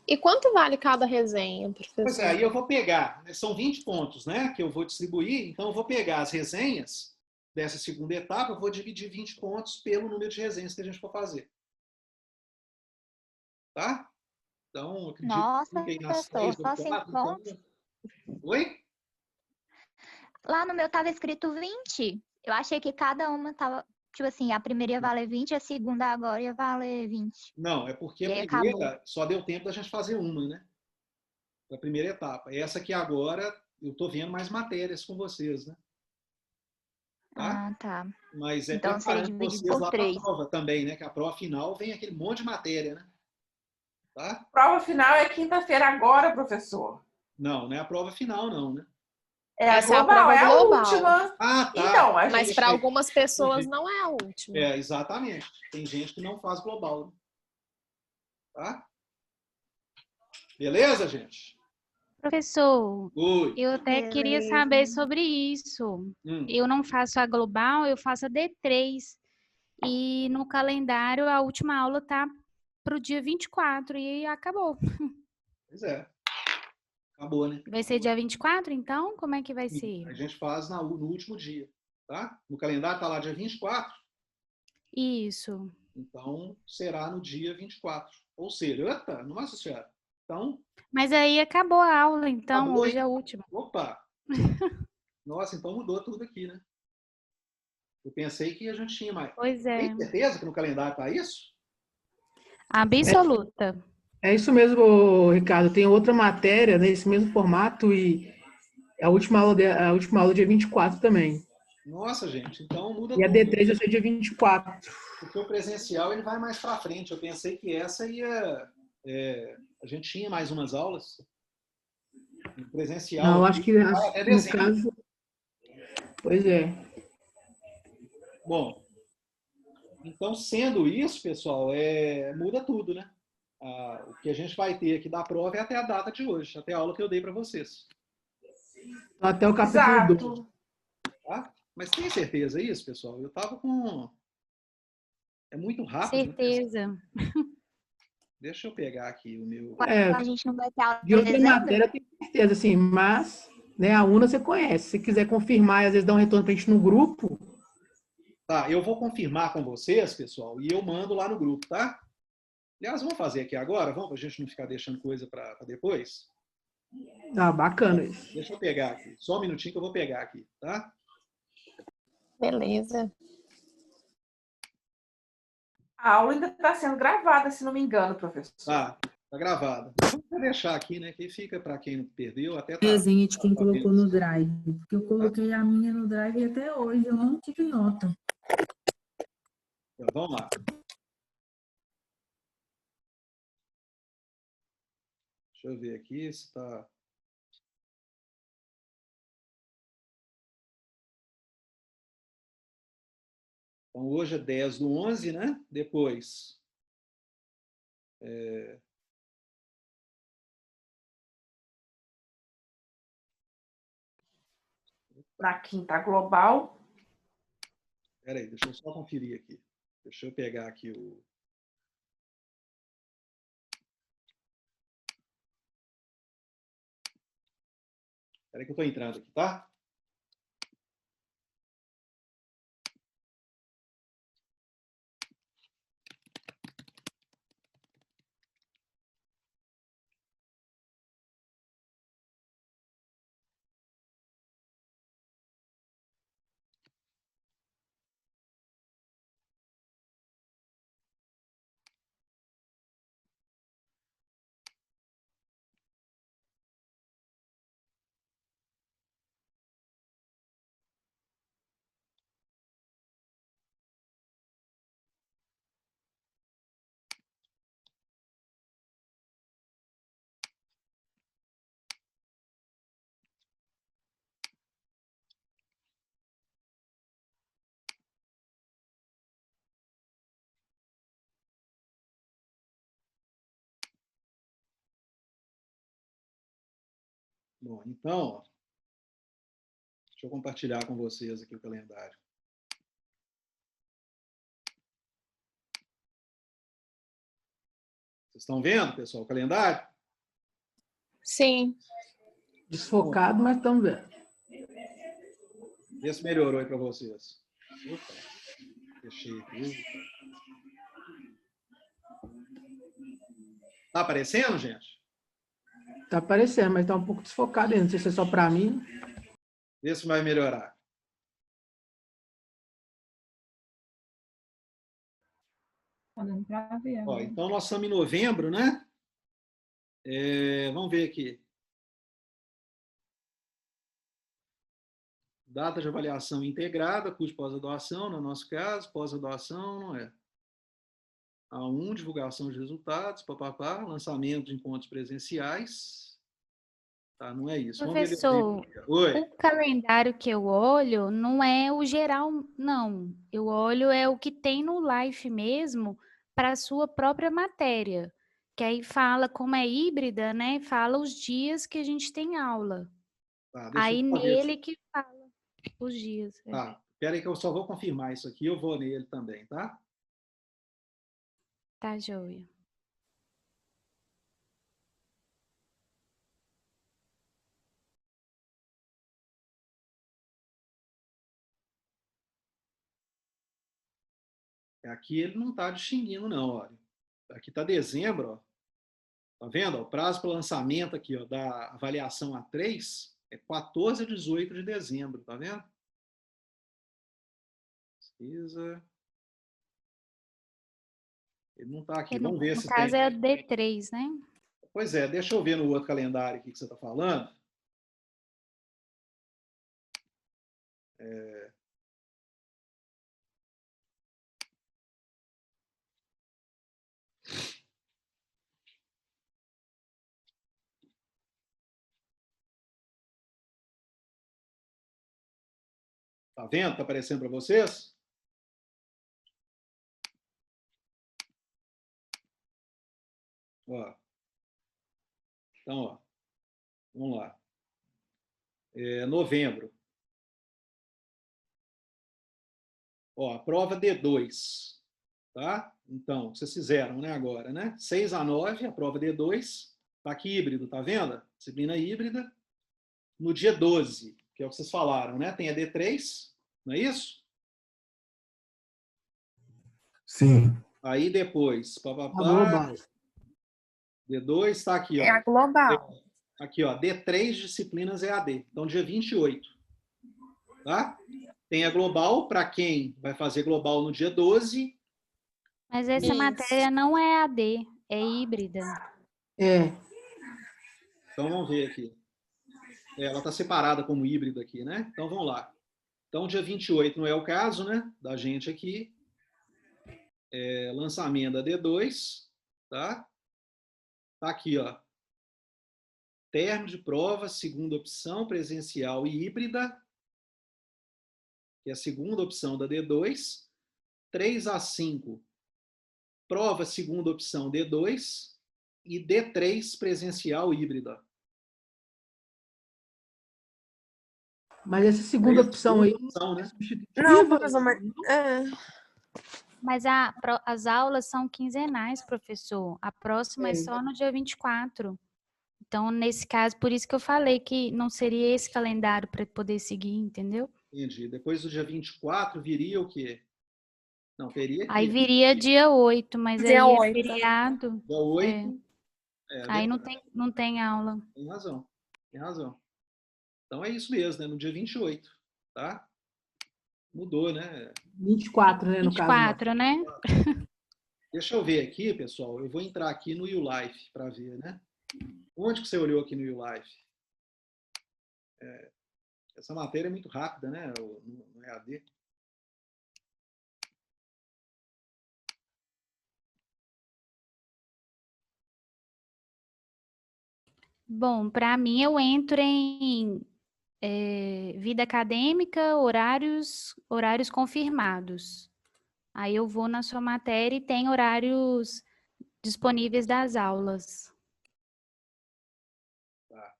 Speaker 5: E quanto vale cada resenha, professor?
Speaker 1: Pois é, aí eu vou pegar, são 20 pontos, né, que eu vou distribuir, então eu vou pegar as resenhas dessa segunda etapa, eu vou dividir 20 pontos pelo número de resenhas que a gente for fazer. Tá? Então, eu acredito
Speaker 3: Nossa,
Speaker 1: que nas
Speaker 3: professor,
Speaker 1: 3 ou
Speaker 3: só 5
Speaker 1: 4,
Speaker 3: pontos?
Speaker 1: então... Oi?
Speaker 3: Lá no meu estava escrito 20. Eu achei que cada uma estava... Tipo assim, a primeira ia valer 20, a segunda agora ia valer 20.
Speaker 1: Não, é porque a
Speaker 3: E
Speaker 1: primeira
Speaker 3: acabou.
Speaker 1: só deu tempo da gente fazer uma, né? A primeira etapa. Essa aqui agora, eu estou vendo mais matérias com vocês, né? Tá?
Speaker 3: Ah, tá.
Speaker 1: Mas
Speaker 3: Então, seria
Speaker 1: preparando
Speaker 3: dividido
Speaker 1: vocês
Speaker 3: por
Speaker 1: lá para a
Speaker 3: 3.
Speaker 1: prova também, né? Que a prova final vem aquele monte de matéria, né? Tá?
Speaker 8: Prova final é quinta-feira agora, professor.
Speaker 1: Não, não é a prova final, não, né?
Speaker 8: É a
Speaker 5: Essa é a
Speaker 8: global,
Speaker 5: prova
Speaker 8: é a
Speaker 5: global.
Speaker 8: última.
Speaker 1: Ah, tá.
Speaker 8: Então, a
Speaker 5: Mas
Speaker 8: gente...
Speaker 5: para algumas pessoas não é a última.
Speaker 1: Exatamente. Tem gente que não faz global. Né? Tá? Beleza, gente?
Speaker 9: Professor,
Speaker 1: Oi.
Speaker 9: eu até queria saber sobre isso. Eu não faço a global, eu faço a D3. E no calendário, a última aula tá para o dia 24 e acabou.
Speaker 1: Pois é. Acabou, né?
Speaker 9: Vai ser dia 24, então? Como é que vai
Speaker 1: Sim,
Speaker 9: ser?
Speaker 1: a gente faz no último dia. Tá? No calendário está lá dia 24.
Speaker 9: Isso.
Speaker 1: Então, será no dia 24. Ou seja, eita, nossa senhora. Então...
Speaker 9: Mas aí acabou a aula, então,
Speaker 1: acabou,
Speaker 9: hoje
Speaker 1: hein?
Speaker 9: é a última.
Speaker 1: Opa! Nossa, então mudou tudo aqui, né? Eu pensei que a gente tinha mais.
Speaker 9: Pois é.
Speaker 1: Tem certeza que no calendário está isso?
Speaker 9: Absoluta.
Speaker 10: É isso mesmo, Ricardo. Tem outra matéria nesse mesmo formato e a última aula é dia 24 também.
Speaker 1: Nossa, gente, então muda
Speaker 10: E a
Speaker 1: tudo.
Speaker 10: D3 vai ser dia 24.
Speaker 1: Porque o presencial ele vai mais para frente. Eu pensei que essa ia... a gente tinha mais umas aulas. O presencial...
Speaker 10: Não, eu acho que
Speaker 1: vai até
Speaker 10: no
Speaker 1: dezembro.
Speaker 10: caso... Pois é.
Speaker 1: Bom, então, sendo isso, pessoal, muda tudo, né? O que a gente vai ter aqui da prova é até a data de hoje, até a aula que eu dei para vocês.
Speaker 10: Até o capítulo 2.
Speaker 1: Tá? Mas tem certeza isso, pessoal? Eu estava com... É muito rápido.
Speaker 9: Certeza.
Speaker 1: Né? Deixa eu pegar aqui o meu...
Speaker 3: A gente não vai ter aula
Speaker 10: de outra matéria, eu tenho certeza, assim, mas né, a UNA você conhece. Se quiser confirmar e às vezes dar um retorno para a gente no grupo...
Speaker 1: Tá, eu vou confirmar com vocês, pessoal, e eu mando lá no grupo, tá? Aliás, vamos fazer aqui agora? Vamos, para a gente não ficar deixando coisa para depois?
Speaker 10: Ah, bacana isso.
Speaker 1: Deixa eu pegar aqui. Só um minutinho que eu vou pegar aqui, tá?
Speaker 5: Beleza.
Speaker 11: A aula ainda está sendo gravada, se não me engano, professor.
Speaker 1: Tá gravada. Vou deixar aqui, né? Que fica para quem não perdeu. Até tá,
Speaker 12: Resenha de quem colocou no Drive. Porque eu coloquei a minha no Drive até hoje, eu não tive nota.
Speaker 1: Então, vamos lá. Deixa eu ver aqui se está... Então, hoje é 10/11, né? Depois...
Speaker 11: Na quinta global.
Speaker 1: Espera aí, deixa eu só conferir aqui. Deixa eu pegar aqui o... Espera aí que eu estou entrando aqui, tá? Bom, então, ó, deixa eu compartilhar com vocês aqui o calendário. Vocês estão vendo, pessoal, o calendário?
Speaker 5: Sim.
Speaker 10: Desfocado, mas estamos vendo.
Speaker 1: Vê se melhorou aí para vocês. Opa, fechei aqui. Tá aparecendo, gente?
Speaker 10: Tá aparecendo, mas tá um pouco desfocado ainda. Não sei se é só para mim.
Speaker 1: Vê se vai melhorar. Ó, então, nós estamos em novembro, né? Vamos ver aqui. Data de avaliação integrada, curso de pós-graduação, no nosso caso, pós-graduação, não é? A1, divulgação de resultados, papapá, lançamento de encontros presenciais. Tá, não é isso.
Speaker 9: Professor, o calendário que eu olho não é o geral, não. Eu olho é o que tem no Life mesmo para a sua própria matéria. Que aí fala como é híbrida, né? Fala os dias que a gente tem aula.
Speaker 1: Tá,
Speaker 9: aí nele que fala os dias.
Speaker 1: Tá, espera aí que eu só vou confirmar isso aqui, eu vou nele também, tá?
Speaker 9: Tá, joia.
Speaker 1: Aqui ele não está distinguindo, não, olha. Aqui está dezembro, ó. Tá vendo? O prazo para lançamento aqui, ó, da avaliação A3 é 14 a 18 de dezembro, tá vendo? Pesquisa. Ele não está aqui. Vamos ver se tem.
Speaker 9: No caso é a D3, né?
Speaker 1: Pois é, deixa eu ver no outro calendário aqui que você está falando. Tá vendo? Tá aparecendo para vocês? Ó. Então, ó, vamos lá. Novembro. Ó, a prova D2, tá? Então, vocês fizeram, né, agora, né? 6 a 9, a prova D2, tá aqui híbrido, tá vendo? Disciplina híbrida. No dia 12, que é o que vocês falaram, né? Tem a D3, não é isso?
Speaker 13: Sim.
Speaker 1: Aí depois,
Speaker 10: global.
Speaker 1: D2 está aqui, ó.
Speaker 8: É a global.
Speaker 1: Aqui, ó, D3 disciplinas EAD. Então, dia 28. Tá? Tem a global para quem vai fazer global no dia 12.
Speaker 9: Mas essa matéria não é AD, é híbrida.
Speaker 1: Então, vamos ver aqui. Ela está separada como híbrida aqui, né? Então, vamos lá. Então, dia 28 não é o caso, né? Da gente aqui. Lançamento da D2, tá? Tá aqui, ó. Termo de prova, segunda opção, presencial e híbrida, que é a segunda opção da D2. 3 a 5, prova, segunda opção, D2. E D3, presencial híbrida.
Speaker 10: Mas essa segunda opção aí...
Speaker 1: Né?
Speaker 8: Não, professor, mas...
Speaker 9: Mas as aulas são quinzenais, professor. A próxima é só no dia 24. Então, nesse caso, por isso que eu falei que não seria esse calendário para poder seguir, entendeu?
Speaker 1: Entendi. Depois do dia 24, viria o quê? Não, teria aqui.
Speaker 9: Aí viria dia 8, mas
Speaker 8: dia
Speaker 9: aí
Speaker 8: 8.
Speaker 9: é feriado.
Speaker 1: Dia 8.
Speaker 9: Aí não tem aula.
Speaker 1: Tem razão. Tem razão. Então é isso mesmo, né? No dia 28, tá? Mudou, né?
Speaker 10: 24, né, no
Speaker 9: 24,
Speaker 10: caso.
Speaker 9: né?
Speaker 1: Deixa eu ver aqui, pessoal. Eu vou entrar aqui no YouLife para ver, né? Onde que você olhou aqui no YouLife? Essa matéria é muito rápida, né? No EAD.
Speaker 9: Bom, para mim eu entro em vida acadêmica, horários confirmados. Aí eu vou na sua matéria e tem horários disponíveis das aulas.
Speaker 1: Tá.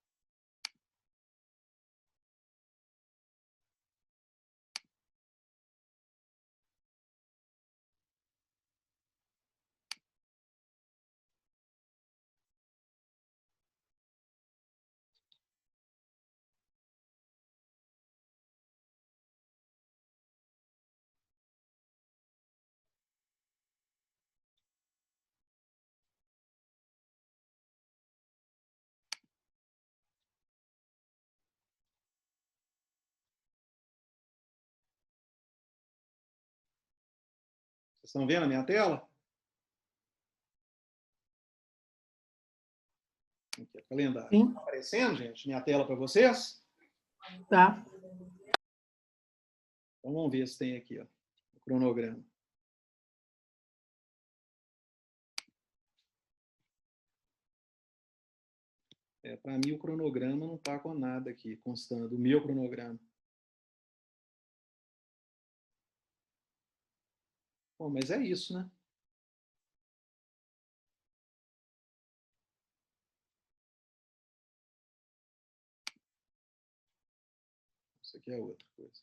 Speaker 1: Vocês estão vendo a minha tela? Aqui, o calendário.
Speaker 10: Sim.
Speaker 1: Está aparecendo, gente, minha tela para vocês?
Speaker 10: Tá.
Speaker 1: Então vamos ver se tem aqui, ó, o cronograma. Para mim o cronograma não está com nada aqui, constando, o meu cronograma. Bom, mas é isso, né? Isso aqui é outra coisa.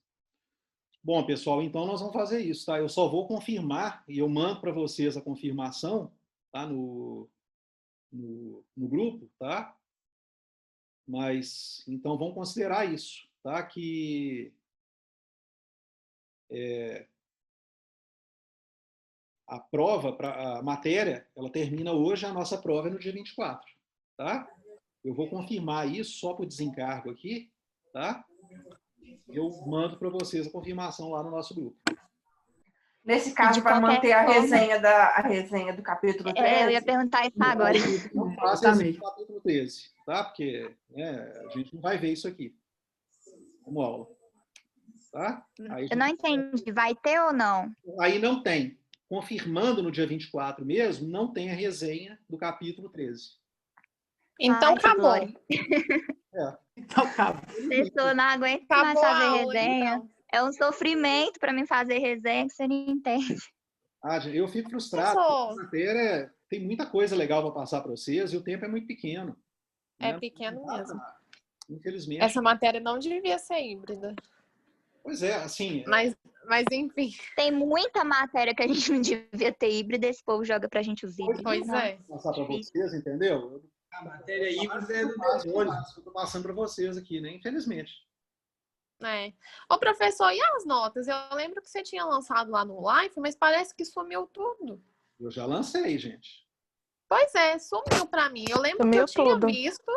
Speaker 1: Bom, pessoal, então nós vamos fazer isso, tá? Eu só vou confirmar e eu mando para vocês a confirmação, tá? No grupo, tá? Mas, então, vamos considerar isso, tá? Que a prova, a matéria, ela termina hoje, a nossa prova é no dia 24, tá? Eu vou confirmar isso só por desencargo aqui, tá? Eu mando para vocês a confirmação lá no nosso grupo.
Speaker 11: Nesse caso, vai manter a resenha do capítulo 13?
Speaker 3: Eu ia perguntar isso agora.
Speaker 1: Não faça esse capítulo 13, tá? Porque a gente não vai ver isso aqui como aula. Tá? Aí
Speaker 3: eu não entendi. Vai ter ou não?
Speaker 1: Aí não tem. Confirmando no dia 24 mesmo, não tem a resenha do capítulo 13.
Speaker 5: Então, acabou.
Speaker 10: Então, acabou.
Speaker 3: Pessoa não aguenta
Speaker 5: Acabou
Speaker 3: mais fazer
Speaker 5: a aula,
Speaker 3: resenha.
Speaker 5: então.
Speaker 3: É um sofrimento para mim fazer resenha que você não entende.
Speaker 1: Gente, eu fico frustrado. A matéria tem muita coisa legal para passar para vocês e o tempo é muito pequeno.
Speaker 5: É
Speaker 1: né?
Speaker 5: pequeno mesmo.
Speaker 1: Infelizmente.
Speaker 5: Essa matéria não devia ser híbrida.
Speaker 1: Pois é, assim...
Speaker 5: Mas enfim.
Speaker 3: Tem muita matéria que a gente não devia ter híbrida, esse povo joga pra gente os híbridos.
Speaker 5: Pois é.
Speaker 1: Passar para vocês, entendeu?
Speaker 13: A matéria híbrida é do
Speaker 1: demônio. Eu tô passando para vocês aqui, né? Infelizmente.
Speaker 5: Ô, professor, e as notas? Eu lembro que você tinha lançado lá no Live, mas parece que sumiu tudo.
Speaker 1: Eu já lancei, gente.
Speaker 5: Pois é, sumiu para mim. Eu lembro que eu tinha visto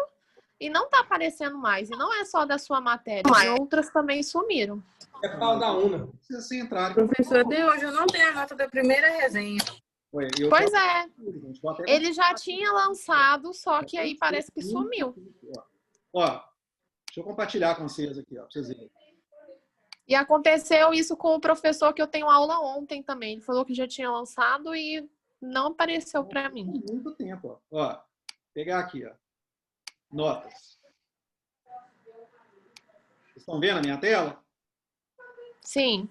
Speaker 5: e não tá aparecendo mais. E não é só da sua matéria, outras também sumiram.
Speaker 13: É por causa da UNA.
Speaker 1: Vocês entrarem.
Speaker 12: Professor, até hoje eu não tenho a nota da primeira resenha.
Speaker 5: Pois é. Ele já tinha lançado, só que aí parece que sumiu.
Speaker 1: Ó, deixa eu compartilhar com vocês aqui, ó, pra vocês verem.
Speaker 5: E aconteceu isso com o professor que eu tenho aula ontem também. Ele falou que já tinha lançado e não apareceu para mim.
Speaker 1: Muito tempo, ó. Ó, pegar aqui, ó. Notas. Vocês estão vendo a minha tela?
Speaker 5: Sim.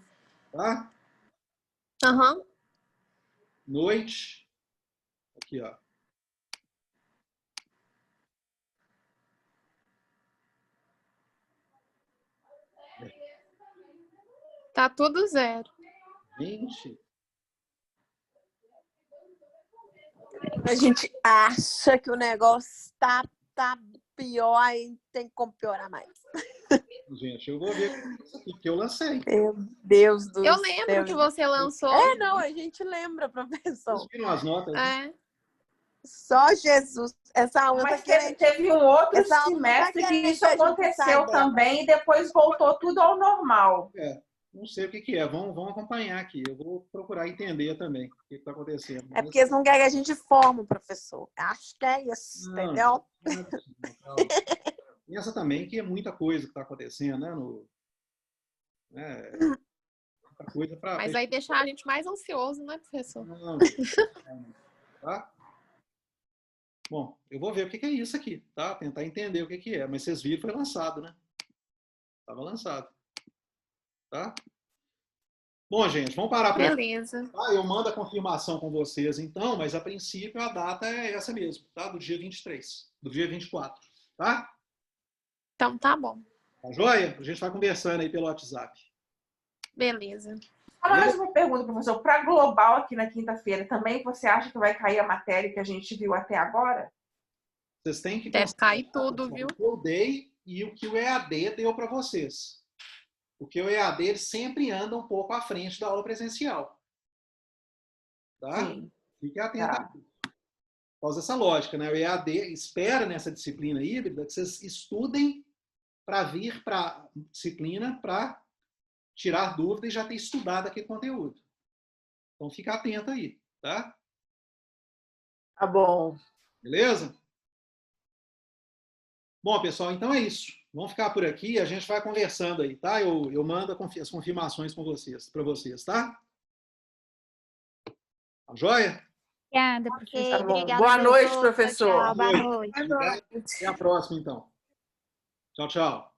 Speaker 1: Tá?
Speaker 5: Aham.
Speaker 1: Noite. Aqui, ó.
Speaker 5: Tá tudo 0.
Speaker 1: 20.
Speaker 8: A gente acha que o negócio tá pior e tem como piorar mais.
Speaker 1: Gente, eu vou ver isso aqui, que eu lancei.
Speaker 8: Meu Deus do céu.
Speaker 5: Eu lembro que você lançou.
Speaker 8: Não, a gente lembra, professor.
Speaker 1: Vocês viram as notas?
Speaker 8: Só Jesus. Essa aula
Speaker 11: Mas
Speaker 8: tá querendo...
Speaker 11: teve um outro
Speaker 8: Essa aula
Speaker 11: semestre
Speaker 8: tá
Speaker 11: que
Speaker 8: querendo
Speaker 11: isso
Speaker 8: que a gente
Speaker 11: aconteceu
Speaker 8: saia
Speaker 11: também e depois voltou tudo ao normal.
Speaker 1: Não sei o que é. Vamos acompanhar aqui. Eu vou procurar entender também o que está acontecendo.
Speaker 8: É porque eles não querem que a gente forme, professor. Acho que é isso, entendeu?
Speaker 1: Pensa também que é muita coisa que está acontecendo, né? Muita coisa para.
Speaker 5: Mas aí deixar a gente mais ansioso, né, professor?
Speaker 1: Não. Tá? Bom, eu vou ver o que é isso aqui, tá? Tentar entender o que é. Mas vocês viram, foi lançado, né? Estava lançado. Tá? Bom, gente, vamos parar por aqui.
Speaker 5: Beleza.
Speaker 1: Tá? Eu mando a confirmação com vocês, então, mas a princípio a data é essa mesmo, tá? Do dia 23, do dia 24, tá?
Speaker 5: Então tá bom.
Speaker 1: Tá joia? A gente vai conversando aí pelo WhatsApp.
Speaker 5: Beleza.
Speaker 11: Mais uma pergunta, professor. Para global aqui na quinta-feira, também você acha que vai cair a matéria que a gente viu até agora?
Speaker 1: Vocês têm que...
Speaker 5: Deve cair tudo, viu?
Speaker 1: O que eu dei e o que o EAD deu para vocês. Porque o EAD ele sempre anda um pouco à frente da aula presencial. Tá?
Speaker 11: Sim.
Speaker 1: Fique atento a isso. Por causa dessa lógica, né? O EAD espera nessa disciplina híbrida que vocês estudem para vir para a disciplina para tirar dúvida e já ter estudado aquele conteúdo. Então, fica atento aí, tá?
Speaker 11: Tá bom.
Speaker 1: Beleza? Bom, pessoal, então é isso. Vamos ficar por aqui, a gente vai conversando aí, tá? Eu mando as confirmações para vocês, tá? Tá joia?
Speaker 9: Obrigada, professor.
Speaker 11: Tá bom. Boa noite, professor.
Speaker 3: Tchau, boa noite.
Speaker 1: Até a próxima, então. Tchau, tchau.